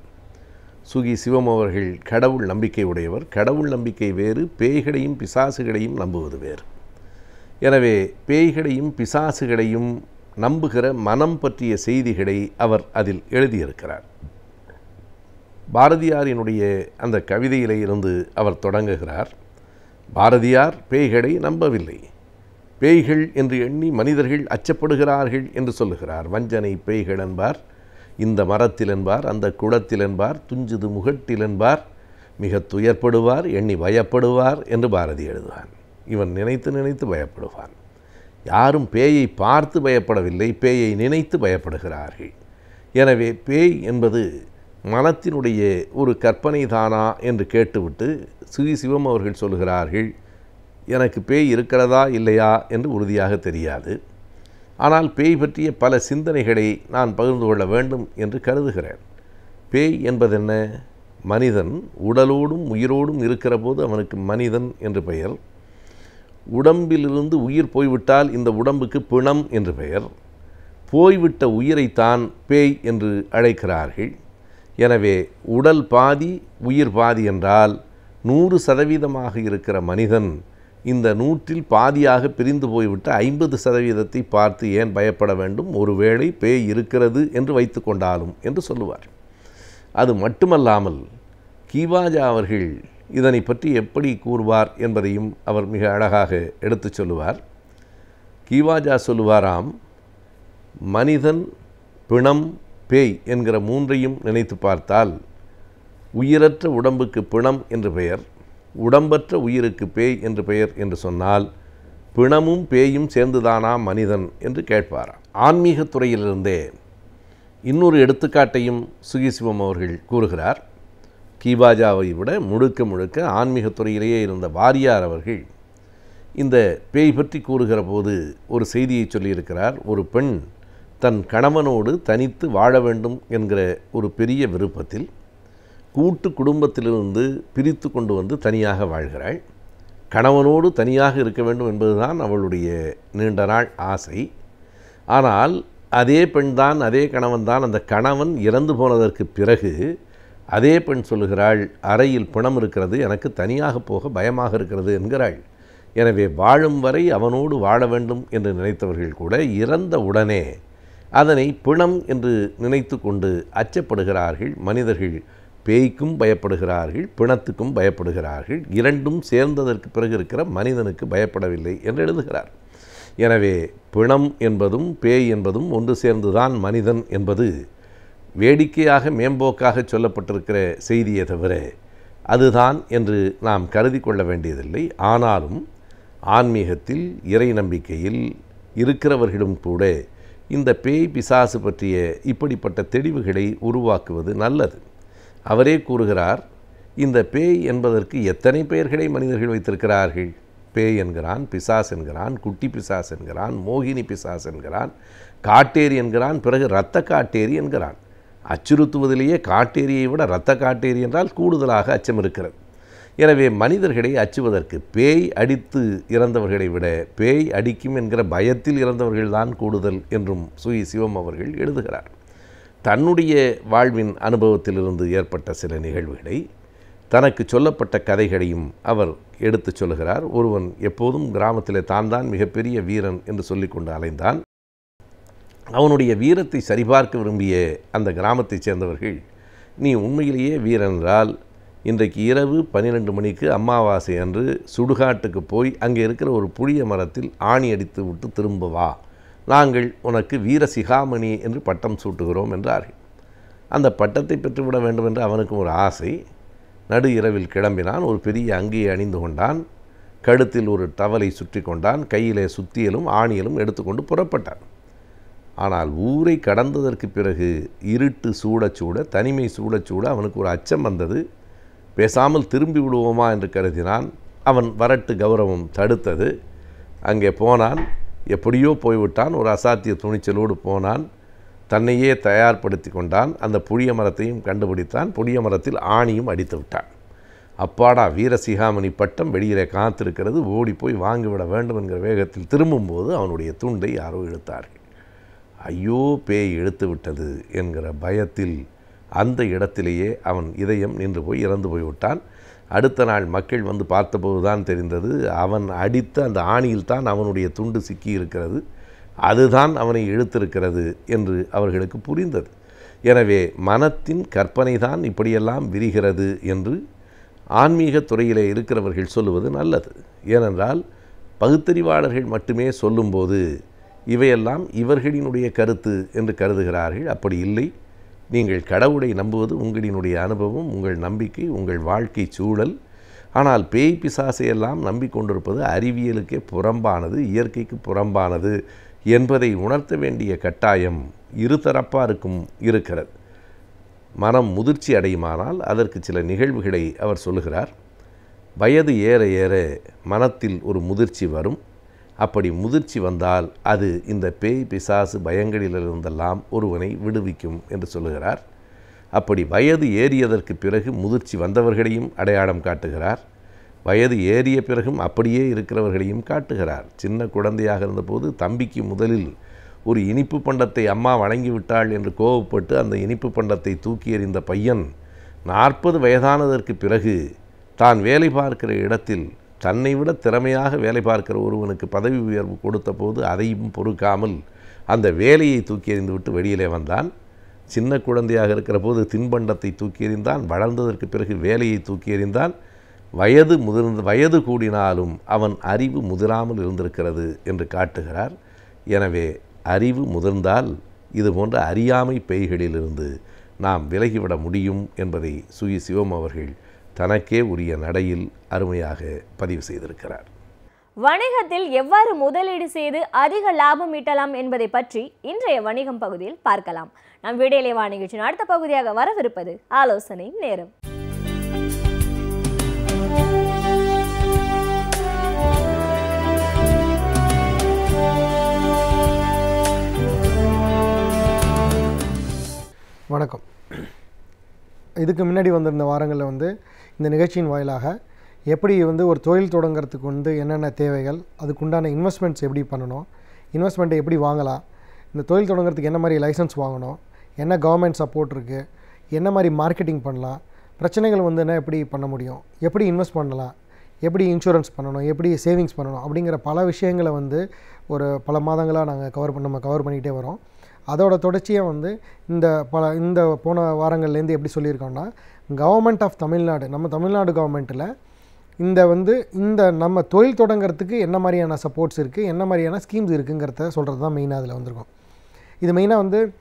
சுகி சிவம் அவர்கள் கடவுள் நம்பிக்கை உடையவர். கடவுள் நம்பிக்கை வேறு, பேய்களையும் பிசாசுகளையும் நம்புவது வேறு. எனவே பேய்களையும் பிசாசுகளையும் நம்புகிற மனம் பற்றிய செய்திகளை அவர் அதில் எழுதியிருக்கிறார். பாரதியாரினுடைய அந்த கவிதையிலே இருந்து அவர் தொடங்குகிறார். பாரதியார் பேய்களை நம்பவில்லை. பேய்கள் என்று எண்ணி மனிதர்கள் அச்சப்படுகிறார்கள் என்று சொல்லுகிறார். வஞ்சனை பேய்கள் என்பார், இந்த மரத்தில் என்பார், அந்த குளத்தில் என்பார், துஞ்சுது முகட்டில் என்பார், மிக துயர்ப்படுவார், எண்ணி பயப்படுவார் என்று பாரதி எழுதுவான். இவன் நினைத்து நினைத்து பயப்படுவான். யாரும் பேயை பார்த்து பயப்படவில்லை, பேயை நினைத்து பயப்படுகிறார்கள். எனவே பேய் என்பது மனத்தினுடைய ஒரு கற்பனை தானா என்று கேட்டுவிட்டு சுகி சிவம் அவர்கள் சொல்கிறார்கள், எனக்கு பேய் இருக்கிறதா இல்லையா என்று உறுதியாக தெரியாது, ஆனால் பேய் பற்றிய பல சிந்தனைகளை நான் பகிர்ந்து கொள்ள வேண்டும் என்று கருதுகிறேன். பேய் என்பதென்ன? மனிதன் உடலோடும் உயிரோடும் இருக்கிற போது அவனுக்கு மனிதன் என்று பெயர். உடம்பிலிருந்து உயிர் போய்விட்டால் இந்த உடம்புக்கு பிணம் என்று பெயர். போய்விட்ட உயிரைத்தான் பேய் என்று அழைக்கிறார்கள். எனவே உடல் பாதி உயிர் பாதி என்றால் 100% இருக்கிற மனிதன் இந்த 100ல் பாதியாக பிரிந்து போய்விட்டு 50% பார்த்து ஏன் பயப்பட வேண்டும், ஒருவேளை பேய் இருக்கிறது என்று வைத்து கொண்டாலும் என்று சொல்லுவார். அது மட்டுமல்லாமல் கீவாஜா அவர்கள் இதனை பற்றி எப்படி கூறுவார் என்பதையும் அவர் மிக அழகாக எடுத்து சொல்லுவார். கீவாஜா சொல்லுவாராம், மனிதன், பிணம், பேய் என்கிற 3ஐயும் நினைத்து பார்த்தால் உயிரற்ற உடம்புக்கு பிணம் என்று பெயர், உடம்பற்ற உயிருக்கு பேய் என்று பெயர் என்று சொன்னால் பிணமும் பேயும் சேர்ந்துதானா மனிதன் என்று கேட்பாராம். ஆன்மீக துறையிலிருந்தே இன்னொரு எடுத்துக்காட்டையும் சுகிசிவம் அவர்கள் கூறுகிறார். கீவாஜாவை விட முழுக்க முழுக்க ஆன்மீக துறையிலேயே இருந்த வாரியார் அவர்கள் இந்த பேய் பற்றி கூறுகிற போது ஒரு செய்தியை சொல்லியிருக்கிறார். ஒரு பெண் தன் கணவனோடு தனித்து வாழ வேண்டும் என்கிற ஒரு பெரிய விருப்பத்தில் கூட்டு குடும்பத்திலிருந்து பிரித்து கொண்டு வந்து தனியாக வாழ்கிறாள். கணவனோடு தனியாக இருக்க வேண்டும் என்பதுதான் அவளுடைய நீண்ட நாள் ஆசை. ஆனால் அதே பெண்தான், அதே கணவன்தான். அந்த கணவன் இறந்து போனதற்கு பிறகு அதே பெண் சொல்லுகிறாள், அறையில் பிணம் இருக்கிறது, எனக்கு தனியாக போக பயமாக இருக்கிறது என்கிறாள். எனவே வாழும் வரை அவனோடு வாழ வேண்டும் என்று நினைத்தவர்கள் கூட இறந்த உடனே அதனை பிணம் என்று நினைத்து கொண்டு அச்சப்படுகிறார்கள். மனிதர்கள் பேய்க்கும் பயப்படுகிறார்கள், பிணத்துக்கும் பயப்படுகிறார்கள். இரண்டும் சேர்ந்ததற்கு பிறகு இருக்கிற மனிதனுக்கு பயப்படவில்லை என்று எழுதுகிறார். எனவே பிணம் என்பதும் பேய் என்பதும் ஒன்று சேர்ந்துதான் மனிதன் என்பது வேடிக்கையாக மேம்போக்காக சொல்லப்பட்டிருக்கிற செய்தியை தவிர அதுதான் என்று நாம் கருதி கொள்ள வேண்டியதில்லை. ஆனாலும் ஆன்மீகத்தில், இறை நம்பிக்கையில் இருக்கிறவர்களும் கூட இந்த பேய் பிசாசு பற்றிய இப்படிப்பட்ட தெளிவுகளை உருவாக்குவது நல்லது. அவரே கூறுகிறார், இந்த பேய் என்பதற்கு எத்தனை பெயர்களை மனிதர்கள் வைத்திருக்கிறார்கள். பேய் என்கிறான், பிசாஸ் என்கிறான், குட்டி பிசாஸ் என்கிறான், மோகினி பிசாஸ் என்கிறான், காட்டேரி என்கிறான், பிறகு இரத்த காட்டேரி என்கிறான். அச்சுறுத்துவதிலேயே காட்டேரியை விட இரத்த காட்டேரி என்றால் கூடுதலாக அச்சம் இருக்கிறது. எனவே மனிதர்களை அச்சுவதற்கு பேய் அடித்து இறந்தவர்களை விட பேய் அடிக்கும் என்கிற பயத்தில் இறந்தவர்கள்தான் கூடுதல் என்றும் சிவம் அவர்கள் எழுதுகிறார். தன்னுடைய வாழ்வின் அனுபவத்திலிருந்து ஏற்பட்ட சில நிகழ்வுகளை, தனக்கு சொல்லப்பட்ட கதைகளையும் அவர் எடுத்து சொல்லுகிறார். ஒருவன் எப்போதும் கிராமத்தில் தான் மிகப்பெரிய வீரன் என்று சொல்லிக்கொண்டு அலைந்தான். அவனுடைய வீரத்தை சரிபார்க்க விரும்பிய அந்த கிராமத்தைச் சேர்ந்தவர்கள், நீ உண்மையிலேயே வீரன் என்றால் இன்றைக்கு இரவு 12 மணிக்கு அமாவாசை அன்று சுடுகாட்டுக்கு போய் அங்கே இருக்கிற ஒரு புளிய மரத்தில் ஆணி அடித்து விட்டு திரும்ப வா, நாங்கள் உனக்கு வீர சிகாமணி என்று பட்டம் சூட்டுகிறோம் என்றார்கள். அந்த பட்டத்தை பெற்றுவிட வேண்டும் என்று அவனுக்கும் ஒரு ஆசை. நடு இரவில் கிளம்பினான். ஒரு பெரிய அங்கியை அணிந்து கொண்டான், கழுத்தில் ஒரு டவலை சுற்றி கொண்டான், கையிலே சுத்தியலும் ஆணியலும் எடுத்துக்கொண்டு புறப்பட்டான். ஆனால் ஊரை கடந்ததற்கு பிறகு இருட்டு சூடச்சூட, தனிமை சூடச்சூட அவனுக்கு ஒரு அச்சம் வந்தது. பேசாமல் திரும்பி விடுவோமா என்று கருதினான். அவன் வரட்டு கௌரவம் தடுத்தது. அங்கே போனான். எப்படியோ போய்விட்டான். ஒரு அசாத்திய துணிச்சலோடு போனான். தன்னையே தயார்படுத்தி கொண்டான். அந்த புளிய மரத்தையும் கண்டுபிடித்தான். புளிய மரத்தில் ஆணியும் அடித்து விட்டான். அப்பாடா, வீரசிகாமணி பட்டம் வெளியிலே காத்திருக்கிறது, ஓடி போய் வாங்கிவிட வேண்டும் என்கிற வேகத்தில் திரும்பும்போது அவனுடைய துண்டை யாரோ இழுத்தார்கள். ஐயோ, பேய் இழுத்து விட்டது என்கிற பயத்தில் அந்த இடத்திலேயே அவன் இதயம் நின்று போய் இறந்து போய்விட்டான். அடுத்த நாள் மக்கள் வந்து பார்த்தபோது தான் தெரிந்தது, அவன் அடித்த அந்த ஆணியில்தான் அவனுடைய துண்டு சிக்கி இருக்கிறது, அதுதான் அவனை இழுத்திருக்கிறது என்று அவர்களுக்கு புரிந்தது. எனவே மனத்தின் கற்பனை தான் இப்படியெல்லாம் விரிகிறது என்று ஆன்மீக துறையிலே இருக்கிறவர்கள் சொல்லுவது நல்லது. ஏனென்றால் பகுத்தறிவாளர்கள் மட்டுமே சொல்லும்போது இவையெல்லாம் இவர்களினுடைய கருத்து என்று கருதுகிறார்கள். அப்படி இல்லை. நீங்கள் கடவுளை நம்புவது உங்களினுடைய அனுபவம், உங்கள் நம்பிக்கை, உங்கள் வாழ்க்கை சூழல். ஆனால் பேய் பிசாசையெல்லாம் நம்பிக்கொண்டிருப்பது அறிவியலுக்கே புறம்பானது, இயற்கைக்கு புறம்பானது என்பதை உணர்த்த வேண்டிய கட்டாயம் இருதரப்பாருக்கும் இருக்கிறது. மனம் முதிர்ச்சி அடையுமானால் அதற்கு சில நிகழ்வுகளை அவர் சொல்லுகிறார். வயது ஏற ஏற மனத்தில் ஒரு முதிர்ச்சி வரும். அப்படி முதிர்ச்சி வந்தால் அது இந்த பேய் பிசாசு பயங்களிலிருந்தெல்லாம் ஒருவனை விடுவிக்கும் என்று சொல்லுகிறார். அப்படி வயது ஏறியதற்கு பிறகு முதிர்ச்சி வந்தவர்களையும் அடையாளம் காட்டுகிறார். வயது ஏறிய பிறகும் அப்படியே இருக்கிறவர்களையும் காட்டுகிறார். சின்ன குழந்தையாக இருந்தபோது தம்பிக்கு முதலில் ஒரு இனிப்பு பண்டத்தை அம்மா வழங்கிவிட்டாள் என்று கோபப்பட்டு அந்த இனிப்பு பண்டத்தை தூக்கி எறிந்த பையன் 40 வயதானதற்கு பிறகு தான் வேலை பார்க்கிற இடத்தில் தன்னை விட திறமையாக வேலை பார்க்கிற ஒருவனுக்கு பதவி உயர்வு கொடுத்த போது அதையும் பொறுக்காமல் அந்த வேலையை தூக்கி எறிந்துவிட்டு வெளியிலே வந்தான். சின்ன குழந்தையாக இருக்கிற போது தின்பண்டத்தை தூக்கி எறிந்தான். வளர்ந்ததற்கு பிறகு வேலையை தூக்கி எறிந்தான். வயது கூடினாலும் அவன் அறிவு முதிராமல் இருந்திருக்கிறது என்று காட்டுகிறார். எனவே அறிவு முதிர்ந்தால் இது போன்ற அறியாமை பேய்களிலிருந்து நாம் விலகிவிட முடியும் என்பதை சுகி சிவம் அவர்கள் தனக்கே உரிய நடையில் அருமையாக பதிவு செய்திருக்கிறார். வணிகத்தில் எவ்வாறு முதலீடு செய்து அதிக லாபம் ஈட்டலாம் என்பதை பற்றி இன்றைய வணிகம் பகுதியில் பார்க்கலாம். நம் வீடியோலே வா நிகழ்ச்சியின் அடுத்த பகுதியாக வரவிருப்பது ஆலோசனை நேரம். வணக்கம். இதுக்கு முன்னாடி வந்திருந்த வாரங்களில் இந்த நிகழ்ச்சியின் வாயிலாக எப்படி ஒரு தொழில் தொடங்கிறதுக்கு என்னென்ன தேவைகள், அதுக்குண்டான இன்வெஸ்ட்மெண்ட்ஸ் எப்படி பண்ணணும், இன்வெஸ்ட்மெண்ட்டை எப்படி வாங்கலாம், இந்த தொழில் தொடங்கிறதுக்கு என்ன மாதிரி லைசன்ஸ் வாங்கணும், என்ன கவர்மெண்ட் சப்போர்ட் இருக்குது, என்ன மாதிரி மார்க்கெட்டிங் பண்ணலாம், பிரச்சனைகள் என்ன எப்படி பண்ண முடியும், எப்படி இன்வெஸ்ட் பண்ணலாம், எப்படி இன்சூரன்ஸ் பண்ணணும், எப்படி சேவிங்ஸ் பண்ணணும் அப்படிங்கிற பல விஷயங்களை ஒரு பல மாதங்களாக நாங்கள் நம்ம கவர் பண்ணிக்கிட்டே வரோம். அதோட தொடர்ச்சியாக இந்த போன வாரங்கள்லேருந்து எப்படி சொல்லியிருக்கோம்னா, கவர்மெண்ட் ஆஃப் தமிழ்நாடு, நம்ம தமிழ்நாடு கவர்மெண்ட்டில் இந்த நம்ம தொழில் தொடங்கிறதுக்கு என்ன மாதிரியான சப்போர்ட்ஸ் இருக்குது, என்ன மாதிரியான ஸ்கீம்ஸ் இருக்குங்கிறத சொல்கிறது தான் மெயினாக அதில் வந்திருக்கும். இது மெயினாக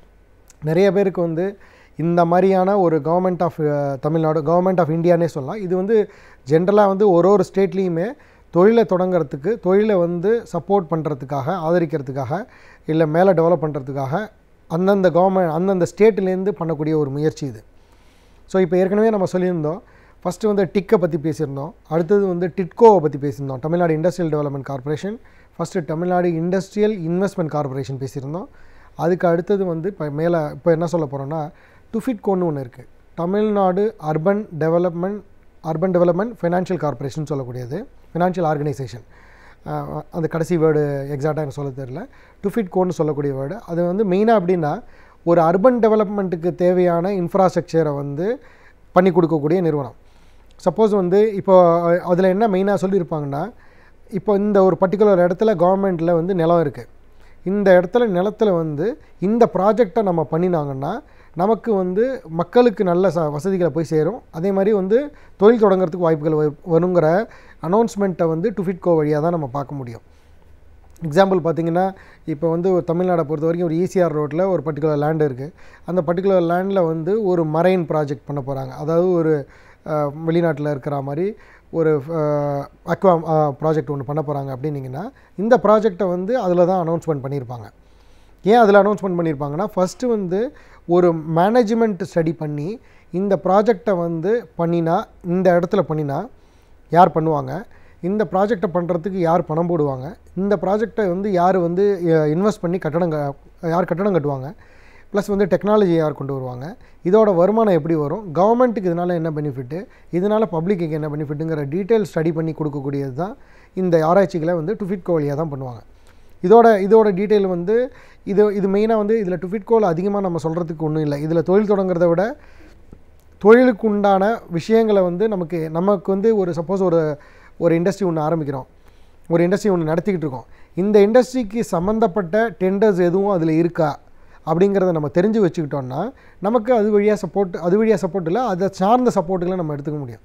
நிறைய பேருக்கு இந்த மாதிரியான ஒரு government of Tamil Nadu, government of இந்தியானே சொல்லலாம். இது ஜென்ரலாக ஒரு ஸ்டேட்லேயுமே தொழிலை தொடங்கிறதுக்கு, தொழிலை சப்போர்ட் பண்ணுறதுக்காக, ஆதரிக்கிறதுக்காக, இல்லை மேலே டெவலப் பண்ணுறதுக்காக அந்தந்த ஸ்டேட்லேருந்து பண்ணக்கூடிய ஒரு முயற்சி இது. ஸோ இப்போ ஏற்கனவே நம்ம சொல்லியிருந்தோம். ஃபஸ்ட்டு டிக்கை பற்றி பேசியிருந்தோம். அடுத்தது டிட்கோவை பற்றி பேசியிருந்தோம், Tamil Nadu industrial development corporation. First Tamil Nadu industrial investment corporation பேசியிருந்தோம். அதுக்கு அடுத்தது இப்போ என்ன சொல்ல போகிறோன்னா, டுஃபிட்கோன்னு ஒன்று இருக்குது, Tamil Nadu urban development financial corporation சொல்லக்கூடியது, ஃபினான்ஷியல் ஆர்கனைசேஷன். அந்த கடைசி வேர்டு எக்ஸாக்டாக எனக்கு சொல்ல தெரியல. டுஃபிட்கோன்னு சொல்லக்கூடிய வேர்டு. அது மெயினாக அப்படின்னா ஒரு அர்பன் டெவலப்மெண்ட்டுக்கு தேவையான இன்ஃப்ராஸ்ட்ரக்சரை பண்ணி கொடுக்கக்கூடிய நிறுவனம். சப்போஸ் இப்போ அதில் என்ன மெயினாக சொல்லியிருப்பாங்கன்னா, இப்போ இந்த ஒரு பர்டிகுலர் இடத்துல கவர்மெண்ட்டில் நிலம் இருக்குது. இந்த இடத்துல நிலத்தில் இந்த ப்ராஜெக்டை நம்ம பண்ணினாங்கன்னா நமக்கு மக்களுக்கு நல்ல வசதிகளை போய் சேரும். அதே மாதிரி தொழில் தொடங்கிறதுக்கு வாய்ப்புகள் வருங்கிற அனௌன்ஸ்மெண்ட்டை டுஃபிட்கோ வழியாக தான் நம்ம பார்க்க முடியும். எக்ஸாம்பிள் பார்த்திங்கன்னா, இப்போ தமிழ்நாடை பொறுத்த வரைக்கும் ஒரு ஈசிஆர் ரோட்டில் ஒரு பர்டிகுலர் லேண்டு இருக்குது. அந்த பர்டிகுலர் லேண்டில் ஒரு மரைன் ப்ராஜெக்ட் பண்ண போகிறாங்க. அதாவது ஒரு வெளிநாட்டில் இருக்கிற மாதிரி ஒரு அக்வா ப்ராஜெக்ட் ஒன்று பண்ண போகிறாங்க அப்படின்னிங்கன்னா, இந்த ப்ராஜெக்டை அதில் தான் அனௌன்ஸ்மெண்ட் பண்ணியிருப்பாங்க. ஏன் அதில் அனௌன்ஸ்மெண்ட் பண்ணியிருப்பாங்கன்னா, ஃபஸ்ட்டு ஒரு மேனேஜ்மெண்ட் ஸ்டடி பண்ணி இந்த ப்ராஜெக்டை பண்ணினா, இந்த இடத்துல பண்ணினா யார் பண்ணுவாங்க, இந்த ப்ராஜெக்டை பண்ணுறதுக்கு யார் பணம் போடுவாங்க, இந்த ப்ராஜெக்டை யார் இன்வெஸ்ட் பண்ணி யார் கட்டடம் கட்டுவாங்க, ப்ளஸ் டெக்னாலஜி யார் கொண்டு வருவாங்க, இதோட வருமானம் எப்படி வரும், கவர்மெண்ட்டுக்கு இதனால் என்ன பெனிஃபிட்டு, இதனால் பப்ளிக்கு என்ன பெனிஃபிட்டுங்கிற டீட்டெயில் ஸ்டடி பண்ணி கொடுக்கக்கூடியது தான் இந்த ஆராய்ச்சிகளை டுஃபிட்கோ வழியாக தான் பண்ணுவாங்க. இதோட டீட்டெயில் இது மெயினாக இதில் டுஃபிட்கோவில் அதிகமாக நம்ம சொல்கிறதுக்கு ஒன்றும் இல்லை. இதில் தொழில் தொடங்குறத விட தொழிலுக்கு உண்டான விஷயங்களை நமக்கு ஒரு சப்போஸ் ஒரு இண்டஸ்ட்ரி ஒன்று ஆரம்பிக்கிறோம், ஒரு இண்டஸ்ட்ரி ஒன்று நடத்திக்கிட்டு இருக்கோம். இந்த இண்டஸ்ட்ரிக்கு சம்மந்தப்பட்ட டெண்டர்ஸ் எதுவும் அதில் இருக்கா அப்படிங்கிறத நம்ம தெரிஞ்சு வச்சுக்கிட்டோம்னா நமக்கு அது வழியாக சப்போர்ட் இல்லை, அதை சார்ந்த சப்போர்ட்டுகளை நம்ம எடுத்துக்க முடியும்.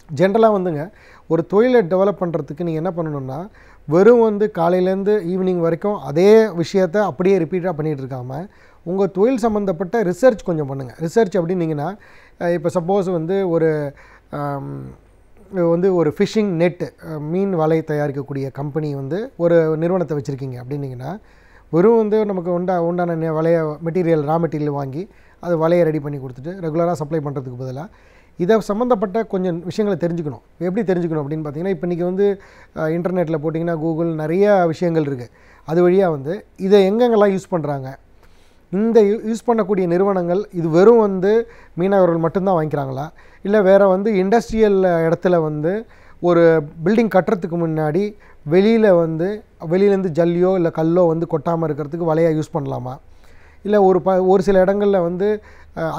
ஜென்ரலாக ஒரு தொழிலை டெவலப் பண்ணுறதுக்கு நீங்கள் என்ன பண்ணணும்னா, வெறும் காலையிலேருந்து ஈவினிங் வரைக்கும் அதே விஷயத்தை அப்படியே ரிப்பீட்டாக பண்ணிகிட்டு இருக்காமல் உங்கள் தொழில் சம்மந்தப்பட்ட ரிசர்ச் கொஞ்சம் பண்ணுங்கள். ரிசர்ச் அப்படின்னிங்கன்னா, இப்போ சப்போஸ் ஒரு ஃபிஷிங் நெட்டு, மீன் வலை தயாரிக்கக்கூடிய கம்பெனி ஒரு நிறுவனத்தை வச்சுருக்கீங்க அப்படின்னிங்கன்னா, வெறும் நமக்கு உண்டான ரா மெட்டீரியல் வாங்கி அது வலையை ரெடி பண்ணி கொடுத்துட்டு ரெகுலராக சப்ளை பண்ணுறதுக்கு பதிலாக இதை சம்மந்தப்பட்ட கொஞ்சம் விஷயங்களை தெரிஞ்சுக்கணும். எப்படி தெரிஞ்சுக்கணும் அப்படின்னு பார்த்தீங்கன்னா, இப்போ இன்றைக்கி இன்டர்நெட்டில் போட்டிங்கன்னா கூகுள் நிறைய விஷயங்கள் இருக்குது. அது வழியாக இதை எங்கெங்கெல்லாம் யூஸ் பண்ணுறாங்க, இந்த யூஸ் பண்ணக்கூடிய நிறுவனங்கள் இது வெறும் மீனவர்கள் மட்டும்தான் வாங்கிக்கிறாங்களா, இல்லை வேறு இண்டஸ்ட்ரியல் இடத்துல ஒரு பில்டிங் கட்டுறதுக்கு முன்னாடி வெளியிலேருந்து ஜல்லியோ இல்லை கல்லோ கொட்டாமல் இருக்கிறதுக்கு வலையாக யூஸ் பண்ணலாமா, இல்லை ஒரு சில இடங்களில்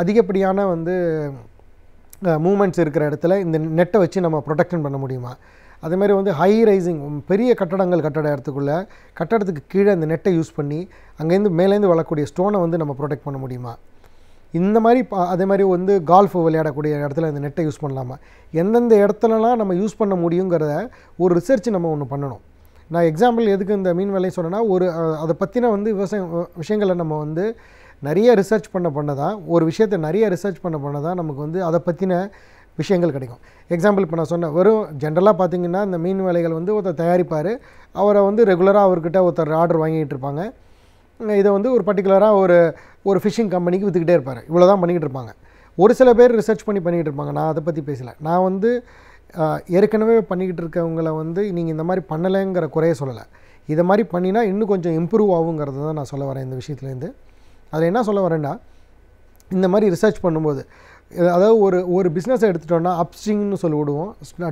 அதிகப்படியான மூமெண்ட்ஸ் இருக்கிற இடத்துல இந்த நெட்டை வச்சு நம்ம ப்ரொடெக்ஷன் பண்ண முடியுமா, அதேமாதிரி வந்து ஹை ரைசிங் பெரிய கட்டட இடத்துக்குள்ளே கட்டடத்துக்கு கீழே இந்த நெட்டை யூஸ் பண்ணி அங்கேருந்து மேலேருந்து வரக்கூடிய ஸ்டோனை வந்து நம்ம ப்ரொடெக்ட் பண்ண முடியுமா? இந்த மாதிரி அதே மாதிரி வந்து கால்ஃப் விளையாடக்கூடிய இடத்துல இந்த நெட்டை யூஸ் பண்ணலாமா? எந்தெந்த இடத்துலலாம் நம்ம யூஸ் பண்ண முடியுங்கிறத ஒரு ரிசர்ச் நம்ம ஒன்று பண்ணணும். நான் எக்ஸாம்பிள் எதுக்கு இந்த மீன் வேலையை சொன்னேன்னா, அதை பற்றின வந்து விஷயங்களை நம்ம வந்து நிறைய ரிசர்ச் பண்ண தான், ஒரு விஷயத்தை நிறைய ரிசர்ச் பண்ண தான் நமக்கு வந்து அதை பற்றின விஷயங்கள் கிடைக்கும். எக்ஸாம்பிள் இப்போ நான் சொன்னேன், வெறும் ஜென்ரலாக பார்த்திங்கன்னா இந்த மீன் வேலைகள் வந்து ஒருத்தர் தயாரிப்பார், அவரை வந்து ரெகுலராக அவர்கிட்ட ஒருத்தர் ஆர்டர் வாங்கிட்டு இருப்பாங்க. இதை வந்து ஒரு பர்டிகுலராக ஒரு ஃபிஷிங் கம்பெனிக்கு விற்றுக்கிட்டே இருப்பார். இவ்வளோ தான் பண்ணிக்கிட்டு இருப்பாங்க. ஒரு சில பேர் ரிசர்ச் பண்ணிக்கிட்டு இருப்பாங்க. நான் அதை பற்றி பேசலை. நான் வந்து ஏற்கனவே பண்ணிக்கிட்டு இருக்கவங்கள வந்து நீங்கள் இந்த மாதிரி பண்ணலைங்கிற குறைய சொல்லலை. இதை மாதிரி பண்ணினா இன்னும் கொஞ்சம் இம்ப்ரூவ் ஆகுங்கிறது தான் நான் சொல்ல வரேன் இந்த விஷயத்துலேருந்து. அதில் என்ன சொல்ல வரேன்னா, இந்த மாதிரி ரிசர்ச் பண்ணும்போது, அதாவது ஒரு பிஸ்னஸை எடுத்துட்டோன்னா அப்ஸ்ட்ரீம்னு சொல்லி விடுவோம்,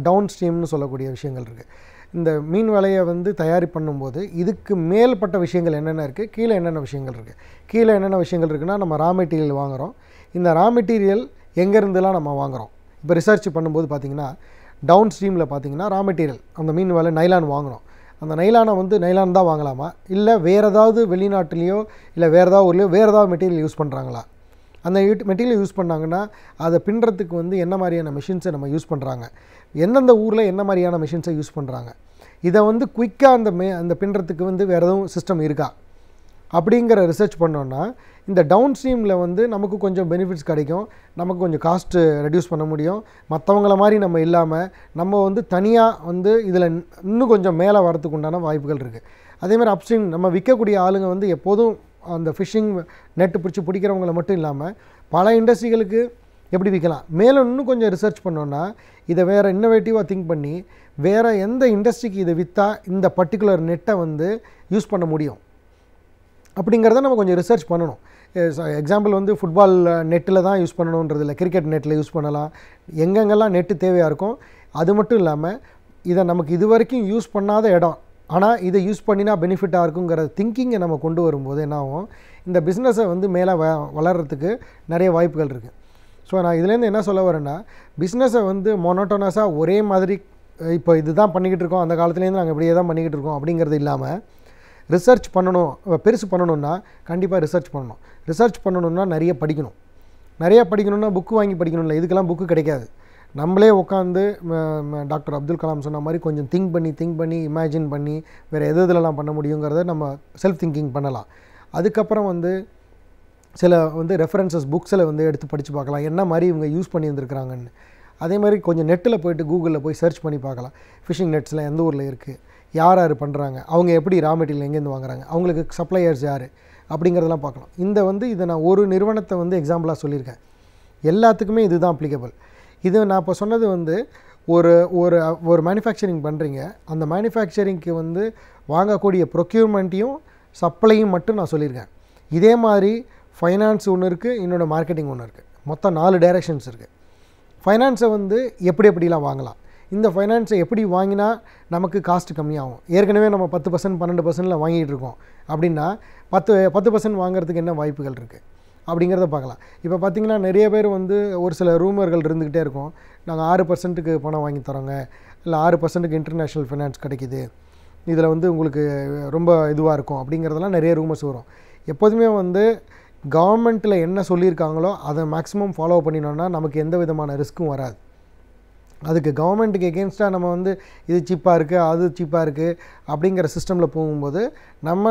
டவுன் ஸ்ட்ரீம்னு சொல்லக்கூடிய விஷயங்கள் இருக்குது. இந்த மீன் வலையை வந்து தயாரி பண்ணும்போது இதுக்கு மேல்பட்ட விஷயங்கள் என்னென்ன இருக்குது, கீழே என்னென்ன விஷயங்கள் இருக்குது. கீழே என்னென்ன விஷயங்கள் இருக்குன்னா, நம்ம ரா மெட்டீரியல் வாங்குகிறோம். இந்த ரா மெட்டீரியல் எங்கேருந்துலாம் நம்ம வாங்குகிறோம்? இப்போ ரிசர்ச் பண்ணும்போது பார்த்திங்கன்னா, டவுன் ஸ்ட்ரீமில் பார்த்திங்கன்னா ரா மெட்டீரியல் அந்த மீன் வலை நைலான் வாங்குகிறோம். அந்த நைலானை வந்து நைலான் தான் வாங்கலாமா, இல்லை வேறு ஏதாவது வெளிநாட்டுலேயோ இல்லை வேறு ஏதாவது ஊர்லேயோ வேறு ஏதாவது மெட்டீரியல் யூஸ் பண்ணுறாங்களா? அந்த மெட்டீரியல் யூஸ் பண்ணாங்கன்னா அதை பின்னுறதுக்கு வந்து என்ன மாதிரியான மிஷின்ஸை நம்ம யூஸ் பண்ணுறாங்க, எந்தெந்த ஊரில் என்ன மாதிரியான மிஷின்ஸை யூஸ் பண்ணுறாங்க, இதை வந்து குயிக்காக அந்த பின்னுறதுக்கு வந்து வேறு எதுவும் சிஸ்டம் இருக்கா அப்படிங்கிற ரிசர்ச் பண்ணோன்னா இந்த டவுன் ஸ்ட்ரீமில் வந்து நமக்கு கொஞ்சம் பெனிஃபிட்ஸ் கிடைக்கும். நமக்கு கொஞ்சம் காஸ்ட்டு ரெடியூஸ் பண்ண முடியும். மற்றவங்கள மாதிரி நம்ம இல்லாமல் நம்ம வந்து தனியாக வந்து இதில் இன்னும் கொஞ்சம் மேலே வரத்துக்கு உண்டான வாய்ப்புகள் இருக்குது. அதேமாதிரி அப்ஸ்ட்ரீம் நம்ம விற்கக்கூடிய ஆளுங்க வந்து எப்போதும் அந்த ஃபிஷிங் நெட்டு பிடிக்கிறவங்கள மட்டும் இல்லாமல் பல இண்டஸ்ட்ரிகளுக்கு எப்படி விற்கலாம், மேலும் இன்னும் கொஞ்சம் ரிசர்ச் பண்ணோன்னா இதை வேறு இன்னோவேட்டிவாக திங்க் பண்ணி வேறு எந்த இண்டஸ்ட்ரிக்கு இதை விற்றா இந்த பர்டிகுலர் நெட்டை வந்து யூஸ் பண்ண முடியும் அப்படிங்கிறத நம்ம கொஞ்சம் ரிசர்ச் பண்ணணும். எக்ஸாம்பிள் வந்து ஃபுட்பால் நெட்டில் தான் யூஸ் பண்ணணுன்றது இல்லை, கிரிக்கெட் நெட்டில் யூஸ் பண்ணலாம். எங்கெங்கெல்லாம் நெட்டு தேவையாக இருக்கும். அது மட்டும் இல்லாமல் இதை நமக்கு இது வரைக்கும் யூஸ் பண்ணாத இடம், ஆனால் இதை யூஸ் பண்ணினா பெனிஃபிட்டாக இருக்குங்கிற திங்கிங்கை நம்ம கொண்டு வரும்போது என்ன ஆகும், இந்த பிஸ்னஸை வந்து மேலே வளர்கிறதுக்கு நிறைய வாய்ப்புகள் இருக்குது. ஸோ நான் இதுலேருந்து என்ன சொல்ல வரேன்னா, பிஸ்னஸை வந்து மொனோட்டோனஸாக ஒரே மாதிரி இப்போ இதுதான் பண்ணிக்கிட்டு இருக்கோம், அந்த காலத்துலேருந்து நாங்கள் இப்படியே தான் பண்ணிக்கிட்டு இருக்கோம் அப்படிங்கிறது இல்லாமல் ரிசர்ச் பண்ணணும். பெருசு பண்ணணுன்னா கண்டிப்பாக ரிசர்ச் பண்ணணும். ரிசர்ச் பண்ணணுன்னா நிறைய படிக்கணும்னா புக்கு வாங்கி படிக்கணும் இல்லை, இதுக்கெல்லாம் புக்கு கிடைக்காது. நம்மளே உட்காந்து டாக்டர் அப்துல் கலாம் சொன்ன மாதிரி கொஞ்சம் திங்க் பண்ணி இமேஜின் பண்ணி வேறு எதுலலாம் பண்ண முடியுங்கிறத நம்ம செல்ஃப் திங்கிங் பண்ணலாம். அதுக்கப்புறம் வந்து சில வந்து ரெஃபரன்சஸ் புக்ஸில் வந்து எடுத்து படித்து பார்க்கலாம், என்ன மாதிரி இவங்க யூஸ் பண்ணி இருந்திருக்கிறாங்கன்னு. அதே மாதிரி கொஞ்சம் நெட்டில் போய்ட்டு கூகுளில் போய் சர்ச் பண்ணி பார்க்கலாம், ஃபிஷிங் நெட்ஸில் எந்த ஊரில் இருக்குது, யார் பண்ணுறாங்க, அவங்க எப்படி ரா மெட்டீரியல் எங்கேருந்து வாங்குறாங்க, அவங்களுக்கு சப்ளையர்ஸ் யார் அப்படிங்கிறதெல்லாம் பார்க்கலாம். இதை நான் ஒரு நிறுவனத்தை வந்து எக்ஸாம்பிளாக சொல்லியிருக்கேன். எல்லாத்துக்குமே இதுதான் அப்ளிகபிள். இது நான் இப்போ சொன்னது வந்து ஒரு மேனுஃபேக்சரிங் பண்ணுறீங்க, அந்த மேனுஃபேக்சரிங்க்கு வந்து வாங்கக்கூடிய ப்ரொக்யூர்மெண்ட்டையும் சப்ளையும் மட்டும் நான் சொல்லியிருக்கேன். இதே மாதிரி ஃபைனான்ஸ் ஒன்று இருக்குது, இன்னொன்று மார்க்கெட்டிங் ஒன்று இருக்குது. மொத்தம் 4 டைரக்ஷன்ஸ் இருக்குது. ஃபைனான்ஸை வந்து எப்படிலாம் வாங்கலாம், இந்த ஃபைனான்ஸை எப்படி வாங்கினா நமக்கு காஸ்ட்டு கம்மியாகும். ஏற்கனவே நம்ம 10% 12%ல் வாங்கிட்டு இருக்கோம் அப்படின்னா 10% வாங்குறதுக்கு என்ன வாய்ப்புகள் இருக்குது அப்படிங்கிறத பார்க்கலாம். இப்போ பார்த்திங்கன்னா நிறைய பேர் வந்து ஒரு சில ரூமர்கள் இருந்துக்கிட்டே இருக்கும், நாங்கள் 6%க்கு பணம் வாங்கி தரோங்க, இல்லை 6%க்கு இன்டர்நேஷ்னல் ஃபைனான்ஸ் கிடைக்கிது, இதில் வந்து உங்களுக்கு ரொம்ப இதுவாக இருக்கும் அப்படிங்கிறதெல்லாம் நிறைய ரூமர்ஸ் வரும். எப்போதுமே வந்து கவர்மெண்ட்டில் என்ன சொல்லியிருக்காங்களோ அதை மேக்ஸிமம் ஃபாலோ பண்ணினோன்னா நமக்கு எந்த விதமான ரிஸ்க்கும் வராது. அதுக்கு கவர்மெண்ட்டுக்கு எகென்ஸ்டாக நம்ம வந்து இது சீப்பாக இருக்குது அது சீப்பாக இருக்குது அப்படிங்கிற சிஸ்டமில் போகும்போது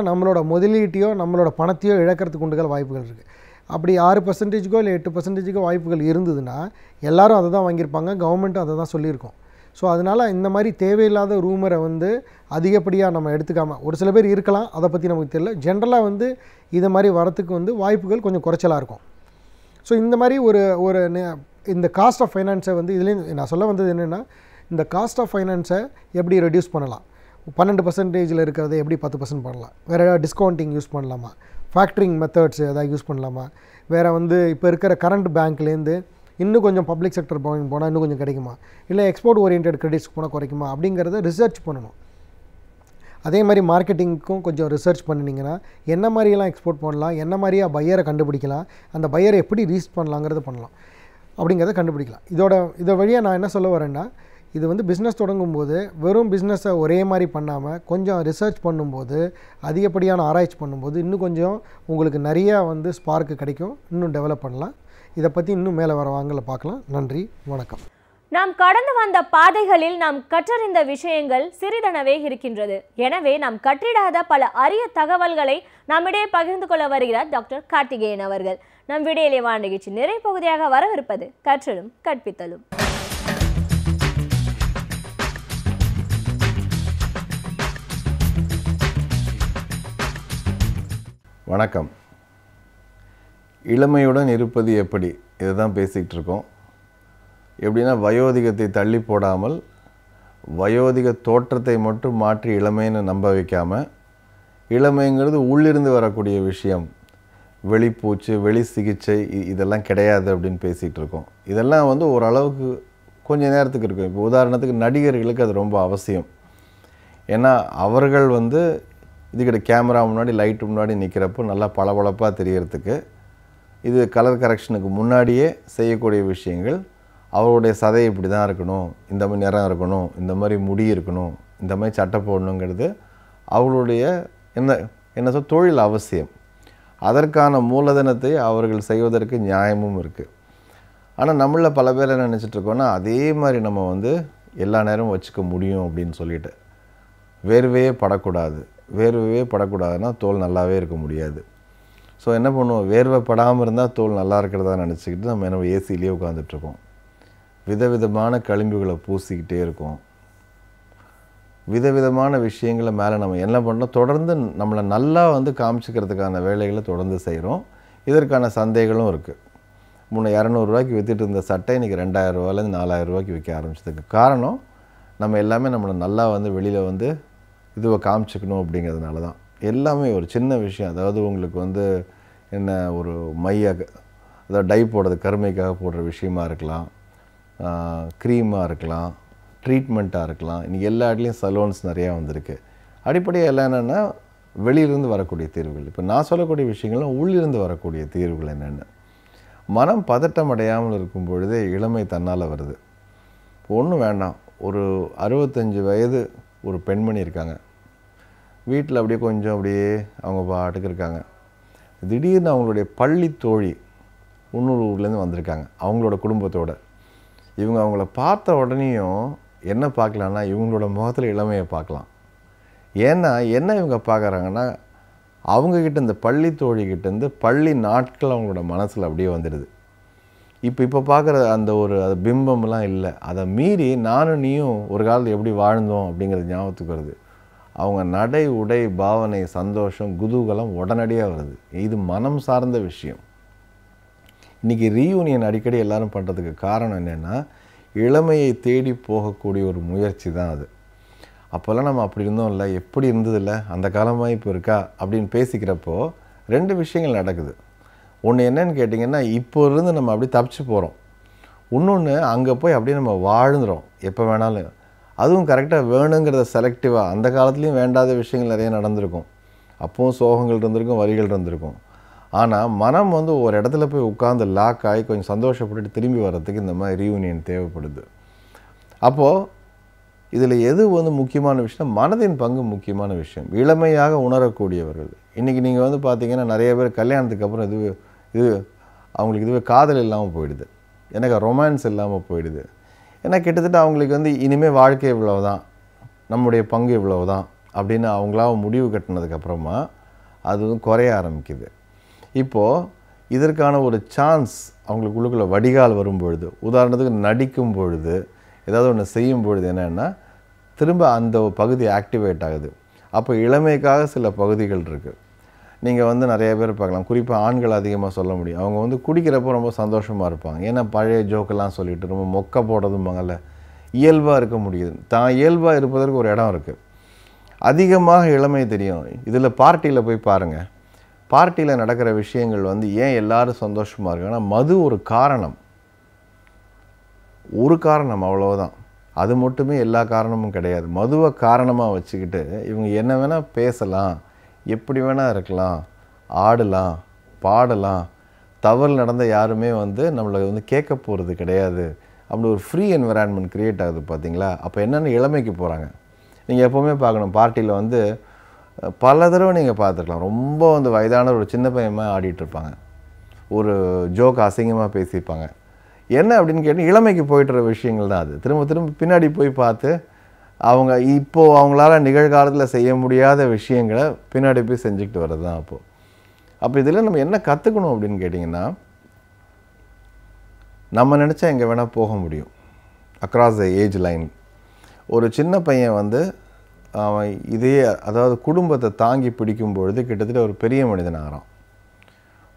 நம்மளோட முதலீட்டையோ நம்மளோட பணத்தையோ இழக்கிறதுக்கு உண்டுகள் வாய்ப்புகள் இருக்குது. அப்படி 6%கோ இல்லை 8%கோ வாய்ப்புகள் இருந்ததுன்னா எல்லோரும் அதை தான் வாங்கியிருப்பாங்க, கவர்மெண்ட்டும் அதை தான் சொல்லியிருக்கோம். ஸோ அதனால் இந்த மாதிரி தேவையில்லாத ரூமரை வந்து அதிகப்படியாக நம்ம எடுத்துக்காமல், ஒரு சில பேர் இருக்கலாம், அதை பற்றி நமக்கு தெரியல, ஜென்ரலாக வந்து இதை மாதிரி வரத்துக்கு வந்து வாய்ப்புகள் கொஞ்சம் குறைச்சலாக இருக்கும். ஸோ இந்த மாதிரி இந்த காஸ்ட் ஆஃப் ஃபைனான்ஸை வந்து இதுலேயும் நான் சொல்ல வந்தது என்னென்னா, இந்த காஸ்ட் ஆஃப் ஃபைனான்ஸை எப்படி ரெடியூஸ் பண்ணலாம், 12% இருக்கிறத எப்படி 10% பண்ணலாம், வேறு ஏதாவது டிஸ்கவுண்டிங் யூஸ் பண்ணலாமா, ஃபேக்ட்ரிங் மெத்தட்ஸ் எதாவது யூஸ் பண்ணலாமா, வேறு வந்து இப்போ இருக்கிற கரண்ட் பேங்க்லேருந்து இன்னும் கொஞ்சம் பப்ளிக் செக்டர் போனால் இன்னும் கொஞ்சம் கிடைக்குமா, இல்லை எக்ஸ்போர்ட் ஓரியன்ட் கிரெடிட்ஸ் போனால் குறைக்குமா அப்படிங்கிறத ரிசர்ச் பண்ணணும். அதே மாதிரி மார்க்கெட்டிங்க்கும் கொஞ்சம் ரிசர்ச் பண்ணினீங்கன்னா என்ன மாதிரியெல்லாம் எக்ஸ்போர்ட் பண்ணலாம், என்ன மாதிரியாக பையரை கண்டுபிடிக்கலாம், அந்த பையரை எப்படி ரீச் பண்ணலாங்கிறத பண்ணலாம் அப்படிங்கிறத கண்டுபிடிக்கலாம். இதை வழியாக நான் என்ன சொல்ல வரேன்னா, இது வந்து பிஸ்னஸ் தொடங்கும்போது வெறும் பிஸ்னஸை ஒரே மாதிரி பண்ணாமல் கொஞ்சம் ரிசர்ச் பண்ணும்போது, அதிகப்படியான ஆராய்ச்சி பண்ணும்போது இன்னும் கொஞ்சம் உங்களுக்கு நிறையா வந்து ஸ்பார்க்கு கிடைக்கும், இன்னும் டெவலப் பண்ணலாம். இதை பற்றி இன்னும் மேலே வர வாங்கல பார்க்கலாம். நன்றி, வணக்கம். நாம் கடந்து வந்த பாதைகளில் நாம் கற்றறிந்த விஷயங்கள் சிறிதனவே இருக்கின்றது. எனவே நாம் கற்றிடாத பல அரிய தகவல்களை நம்மிடையே பகிர்ந்து கொள்ள வருகிறார் டாக்டர் கார்த்திகேயன் அவர்கள். நம் விடியலே வா நிகழ்ச்சி நிறைப்பகுதியாக வரவிருப்பது கற்றலும் கற்பித்தலும். வணக்கம். இளமையுடன் இருப்பது எப்படி, இதை தான் பேசிகிட்டு இருக்கோம். எப்படின்னா, வயோதிகத்தை தள்ளி போடாமல் வயோதிக தோற்றத்தை மட்டும் மாற்றி இளமைன்னு நம்ப வைக்காமல், இளமைங்கிறது உள்ளிருந்து வரக்கூடிய விஷயம், வெளிப்பூச்சு, வெளி சிகிச்சை இதெல்லாம் கிடையாது அப்படின்னு பேசிகிட்டு இருக்கோம். இதெல்லாம் வந்து ஓரளவுக்கு கொஞ்சம் நேரத்துக்கு இருக்கும். இப்போ உதாரணத்துக்கு நடிகர்களுக்கு அது ரொம்ப அவசியம். ஏன்னா அவர்கள் வந்து இதுக்கிட்ட கேமரா முன்னாடி லைட்டு முன்னாடி நிற்கிறப்போ நல்லா பளபளப்பாக தெரியறதுக்கு, இது கலர் கரெக்ஷனுக்கு முன்னாடியே செய்யக்கூடிய விஷயங்கள். அவருடைய சதை இப்படி தான் இருக்கணும், இந்த மாதிரி நிறம் இருக்கணும், இந்த மாதிரி முடி இருக்கணும், இந்த மாதிரி சட்டை போடணுங்கிறது அவர்களுடைய என்ன தொழில் அவசியம். அதற்கான மூலதனத்தை அவர்கள் செய்வதற்கு நியாயமும் இருக்குது. ஆனால் நம்மளில் பல பேர் என்ன நினச்சிட்ருக்கோன்னா, அதே மாதிரி நம்ம வந்து எல்லா நேரமும் வச்சுக்க முடியும் அப்படின்னு சொல்லிட்டு. வேர்வையே படக்கூடாதுன்னா தோல் நல்லாவே இருக்க முடியாது. ஸோ என்ன பண்ணுவோம், வேர்வை படாமல் இருந்தால் தோல் நல்லா இருக்கிறதா நினச்சிக்கிட்டு நம்ம ஏசிலேயே உட்காந்துட்ருக்கோம். விதவிதமான களிம்புகளை பூசிக்கிட்டே இருக்கோம். விதவிதமான விஷயங்களை மேலே நம்ம என்ன பண்ணுறோம், தொடர்ந்து நம்மளை நல்லா வந்து காமிச்சிக்கிறதுக்கான வேலைகளை தொடர்ந்து செய்கிறோம். இதற்கான சந்தைகளும் இருக்குது. முன்ன 200 ரூபாய்க்கு விற்றுட்டு இருந்த சட்டை இன்றைக்கி 2000 ரூபாயிலேருந்து 4000 ரூபாய்க்கு விற்க ஆரம்பிச்சதுக்கு காரணம், நம்ம எல்லாமே நம்மளை நல்லா வந்து வெளியில் வந்து இதுவை காமிச்சிக்கணும் அப்படிங்கிறதுனால தான். எல்லாமே ஒரு சின்ன விஷயம். அதாவது உங்களுக்கு வந்து என்ன ஒரு அதாவது டை போடுறது கருமைக்காக போடுற விஷயமா இருக்கலாம், க்ரீமாக இருக்கலாம், ட்ரீட்மெண்ட்டாக இருக்கலாம். இன்றைக்கி எல்லா இடத்துலையும் சலூன்ஸ் நிறையா வந்திருக்கு. அடிப்படையாக எல்லாம் என்னென்னா வெளியிலிருந்து வரக்கூடிய தீர்வுகள். இப்போ நான் சொல்லக்கூடிய விஷயங்கள்லாம் உள்ளிருந்து வரக்கூடிய தீர்வுகள் என்னென்ன. மனம் பதட்டம் அடையாமல் இருக்கும் பொழுதே இளமை தன்னால் வருது. ஒன்றும் வேண்டாம், ஒரு 65 வயது ஒரு பெண்மணி இருக்காங்க, வீட்டில் அப்படியே கொஞ்சம் அப்படியே அவங்க பாட்டுக்கு இருக்காங்க. திடீர்னு அவங்களுடைய பள்ளி தோழி இன்னொரு ஊர்லேருந்து வந்திருக்காங்க அவங்களோட குடும்பத்தோடு. இவங்க அவங்கள பார்த்த உடனேயும் என்ன பார்க்கலான்னா, இவங்களோட முகத்தில் இளமையை பார்க்கலாம். ஏன்னா என்ன இவங்க பார்க்குறாங்கன்னா, அவங்கக்கிட்ட இந்த பள்ளி தோழிக்கிட்டேருந்து பள்ளி நாட்கள் அவங்களோட மனசில் அப்படியே வந்துடுது. இப்போ பார்க்குற அந்த ஒரு பிம்பம்லாம் இல்லை. அதை மீறி நானும் நீயும் ஒரு காலத்தில் எப்படி வாழ்ந்தோம் அப்படிங்கிறது ஞாபகத்துக்கு வருது. அவங்க நடை, உடை, பாவனை, சந்தோஷம், குதூகலம் உடனடியாக வருது. இது மனம் சார்ந்த விஷயம். இன்றைக்கி ரீயூனியன் அடிக்கடி எல்லோரும் பண்ணுறதுக்கு காரணம் என்னென்னா, இளமையை தேடி போகக்கூடிய ஒரு முயற்சி தான் அது. அப்போல்லாம் நம்ம அப்படி இருந்தோம் இல்லை, எப்படி இருந்ததில்லை, அந்த காலமாக இப்போ இருக்கா அப்படின்னு பேசிக்கிறப்போ 2 விஷயங்கள் நடக்குது. ஒன்று என்னன்னு கேட்டிங்கன்னா, இப்போ இருந்து நம்ம அப்படி தப்பிச்சு போகிறோம். இன்னொன்று அங்கே போய் அப்படியே நம்ம வாழ்ந்துடும் எப்போ வேணாலும். அதுவும் கரெக்டாக வேணுங்கிறத செலக்டிவாக. அந்த காலத்துலேயும் வேண்டாத விஷயங்கள் நிறைய நடந்திருக்கும். அப்போவும் சோகங்கள் இருந்திருக்கும், வரிகள் இருந்திருக்கும். ஆனால் மனம் வந்து ஒரு இடத்துல போய் உட்காந்து லாக் ஆகி கொஞ்சம் சந்தோஷப்பட்டுட்டு திரும்பி வர்றதுக்கு இந்த மாதிரி ரீயூனியன் தேவைப்படுது. அப்போது இதில் எது வந்து முக்கியமான விஷயம், மனதின் பங்கு முக்கியமான விஷயம். இளமையாக உணரக்கூடியவர்கள். இன்றைக்கி நீங்கள் வந்து பார்த்திங்கன்னா நிறைய பேர் கல்யாணத்துக்கு அப்புறம் இது அவங்களுக்கு இதுவே காதல் இல்லாமல் போயிடுது, எனக்கு ரொமான்ஸ் இல்லாமல் போயிடுது. ஏன்னா கிட்டத்தட்ட அவங்களுக்கு வந்து இனிமேல் வாழ்க்கை இவ்வளவு தான், நம்முடைய பங்கு இவ்வளவு தான் அப்படின்னு அவங்களாக முடிவு கட்டினதுக்கப்புறமா அது வந்து குறைய ஆரம்பிக்குது. இப்போது இதற்கான ஒரு சான்ஸ் அவங்களுக்குள்ளுக்குள்ள வடிகால் வரும்பொழுது, உதாரணத்துக்கு நடிக்கும் பொழுது, ஏதாவது ஒன்று செய்யும் பொழுது என்னென்னா திரும்ப அந்த பகுதி ஆக்டிவேட் ஆகுது. அப்போ இளமைக்காக சில பகுதிகள் இருக்குது. நீங்கள் வந்து நிறைய பேர் பார்க்கலாம், குறிப்பாக ஆண்கள் அதிகமாக சொல்ல முடியும். அவங்க வந்து குடிக்கிறப்போ ரொம்ப சந்தோஷமாக இருப்பாங்க. ஏன்னா பழைய ஜோக்கெல்லாம் சொல்லிட்டு ரொம்ப மொக்க போடுறதும்பாங்கல்ல, இயல்பாக இருக்க முடியுது. தான் இயல்பாக இருப்பதற்கு ஒரு இடம் இருக்குது. அதிகமாக இளமை தெரியும். இதில் பார்ட்டியில் போய் பாருங்கள், பார்ட்டியில் நடக்கிற விஷயங்கள் வந்து ஏன் எல்லாரும் சந்தோஷமாக இருக்காங்கன்னா, மது ஒரு காரணம், அவ்வளோதான். அது மட்டுமே எல்லா காரணமும் கிடையாது. மதுவை காரணமாக வச்சுக்கிட்டு இவங்க என்ன வேணால் பேசலாம், எப்படி வேணால் இருக்கலாம், ஆடலாம், பாடலாம், தவறு நடந்த யாருமே வந்து நம்மளை வந்து கேட்க போகிறது கிடையாது அப்படி ஒரு ஃப்ரீ என்விரான்மெண்ட் க்ரியேட் ஆகுது பார்த்தீங்களா. அப்போ என்னென்ன இளமைக்கு போகிறாங்க. நீங்கள் எப்போவுமே பார்க்கணும், பார்ட்டியில் வந்து பல தடவை நீங்கள் பார்த்துக்கலாம், ரொம்ப வந்து வயதான ஒரு சின்ன பையமாக ஆடிட்டுருப்பாங்க, ஒரு ஜோக் அசிங்கமாக பேசியிருப்பாங்க. என்ன அப்படின்னு கேட்டால் இளமைக்கு போய்ட்டுற விஷயங்கள் தான் அது. திரும்ப திரும்ப பின்னாடி போய் பார்த்து அவங்க இப்போது அவங்களால நிகழ்காலத்தில் செய்ய முடியாத விஷயங்களை பின்னாடி போய் செஞ்சுக்கிட்டு வர்றது தான் அப்போது. அப்போ இதில் நம்ம என்ன கற்றுக்கணும் அப்படின்னு கேட்டிங்கன்னா, நம்ம நினச்சா எங்கே வேணால் போக முடியும் அக்ராஸ் த ஏஜ் லைன். ஒரு சின்ன பையன் வந்து அவன் இதே அதாவது குடும்பத்தை தாங்கி பிடிக்கும் பொழுது கிட்டத்தட்ட ஒரு பெரிய மனிதன் ஆகிறான்.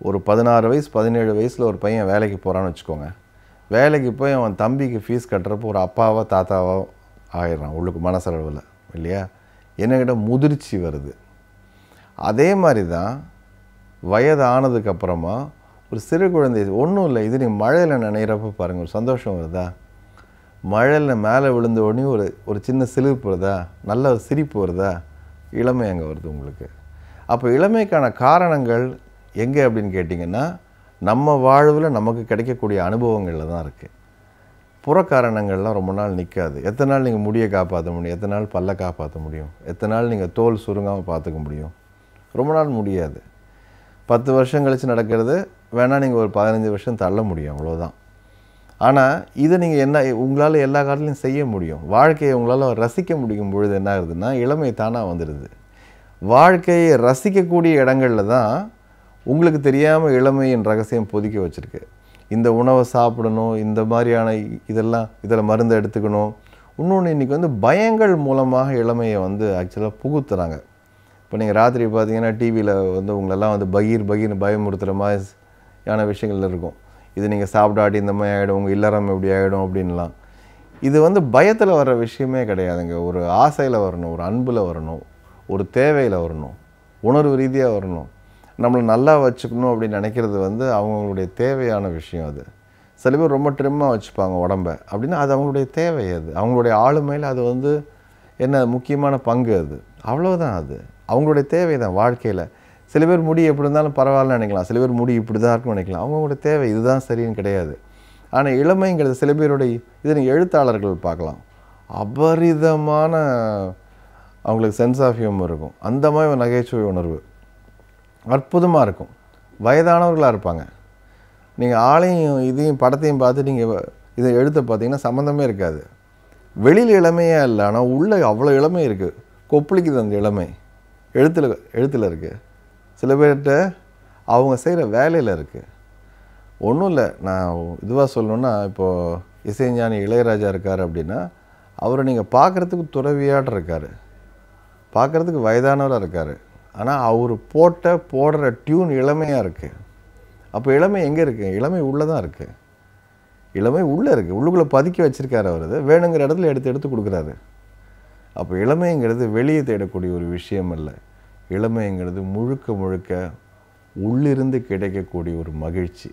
ஒரு 16 வயசு 17 வயசில் ஒரு பையன் வேலைக்கு போகிறான்னு வச்சுக்கோங்க. வேலைக்கு போய் அவன் தம்பிக்கு ஃபீஸ் கட்டுறப்போ ஒரு அப்பாவோ தாத்தாவோ ஆயிடுறான் உள்ளுக்கு மனசளவில், இல்லையா. என்னக்கிட்ட முதிர்ச்சி வருது. அதே மாதிரி தான் வயது ஆனதுக்கப்புறமா ஒரு சிறு குழந்தை ஒன்றும் இல்லை, இது நீங்கள் மழையில் நினைக்கிறப்ப பாருங்கள் ஒரு சந்தோஷம் வருதா, மழையில் மேலே விழுந்த உடனே ஒரு சின்ன சிலிர்ப்பு வருதா, நல்ல ஒரு சிரிப்பு வருதா, இளமை அங்கே வருது உங்களுக்கு. அப்போ இளமைக்கான காரணங்கள் எங்கே அப்படின்னு கேட்டிங்கன்னா, நம்ம வாழ்வில் நமக்கு கிடைக்கக்கூடிய அனுபவங்களில் தான் இருக்குது. புற காரணங்கள்லாம் ரொம்ப நாள் நிற்காது. எத்தனை நாள் நீங்கள் முடியை காப்பாற்ற முடியும், எத்தனை நாள் பல்ல காப்பாற்ற முடியும், எத்தனை நாள் நீங்கள் தோல் சுருங்காமல் பார்த்துக்க முடியும், ரொம்ப நாள் முடியாது. 10 வருஷம் கழித்து நடக்கிறது வேணால் நீங்கள் ஒரு 15 வருஷம் தள்ள முடியும், அவ்வளோதான். ஆனால் இதை நீங்கள் என்ன உங்களால் எல்லா காலத்துலையும் செய்ய முடியும். வாழ்க்கையை உங்களால் ரசிக்க முடியும் பொழுது என்ன ஆகுதுன்னா இளமை தானாக வந்துடுது. வாழ்க்கையை ரசிக்கக்கூடிய இடங்களில் தான் உங்களுக்கு தெரியாமல் இளமையின் ரகசியம் பொதிக்க வச்சுருக்கு. இந்த உணவை சாப்பிடணும், இந்த மாதிரியான இதில் மருந்து எடுத்துக்கணும். இன்னொன்று இன்றைக்கி வந்து பயங்கள் மூலமாக இளமையை வந்து ஆக்சுவலாக புகுத்துறாங்க. இப்போ நீங்கள் ராத்திரி பார்த்தீங்கன்னா டிவியில் வந்து உங்களெல்லாம் வந்து பகீர்னு பயமுறுத்துகிற மாதிரியான விஷயங்கள் இருக்கும். இது நீங்கள் சாப்பிடாட்டி இந்த மாதிரி ஆகிடும், உங்கள் இல்லறம் எப்படி ஆகிடும் அப்படின்லாம். இது வந்து பயத்தில் வர்ற விஷயமே கிடையாதுங்க. ஒரு ஆசையில் வரணும், ஒரு அன்பில் வரணும், ஒரு தேவையில் வரணும், உணர்வு ரீதியாக வரணும். நம்மளை நல்லா வச்சுக்கணும் அப்படின்னு நினைக்கிறது வந்து அவங்களுடைய தேவையான விஷயம். அது சில பேர் ரொம்ப ட்ரிம்மாக வச்சுப்பாங்க உடம்பை அப்படின்னா அது அவங்களுடைய தேவை, அது அவங்களுடைய ஆளுமையில் அது வந்து என்ன முக்கியமான பங்கு, அது அவ்வளோதான். அது அவங்களுடைய தேவை தான் வாழ்க்கையில். சில பேர் முடி எப்படி இருந்தாலும் பரவாயில்லன்னு நினைக்கலாம், சில பேர் முடி இப்படி தான் இருக்குன்னு நினைக்கலாம். அவங்களுடைய தேவை இதுதான் சரின்னு கிடையாது. ஆனால் இளமைங்கிறது சில பேருடைய இது நீங்கள் எழுத்தாளர்கள் பார்க்கலாம், அபரிதமான அவங்களுக்கு சென்ஸ் ஆஃப் ஹியூமர் இருக்கும். அந்த மாதிரி ஒரு நகைச்சுவை உணர்வு அற்புதமாக இருக்கும். வயதானவர்களாக இருப்பாங்க. நீங்கள் ஆளையும் இதையும் படத்தையும் பார்த்து நீங்கள் இதை எழுத்த பார்த்தீங்கன்னா சம்மந்தமே இருக்காது. வெளியில் இளமையாக இல்லை, ஆனால் உள்ளே அவ்வளோ இளமை இருக்குது. கொப்பளிக்குது அந்த இளமை, எழுத்தில் இருக்குது. சில பேர்கிட்ட அவங்க செய்கிற வேலையில் இருக்குது. ஒன்றும் இல்லை, நான் இதுவாக சொல்லணுன்னா இப்போது இசைஞானி இளையராஜா இருக்கார் அப்படின்னா அவரை நீங்கள் பார்க்குறதுக்கு துறவியாட் இருக்கார், பார்க்குறதுக்கு வயதானவராக இருக்கார். ஆனால் அவர் போடுற டியூன் இளமையாக இருக்குது. அப்போ இளமை எங்கே இருக்குது? இளமை உள்ளே தான் இருக்குது. இளமை உள்ளே இருக்குது, உள்ளுக்குள்ளே பதுக்கி வச்சுருக்காரு. அவர் அது வேணுங்கிற இடத்துல எடுத்து கொடுக்குறாரு. அப்போ இளமைங்கிறது வெளியே தேடக்கூடிய ஒரு விஷயம் இல்லை. இளமைங்கிறது முழுக்க உள்ளிருந்து கிடைக்கக்கூடிய ஒரு மகிழ்ச்சி.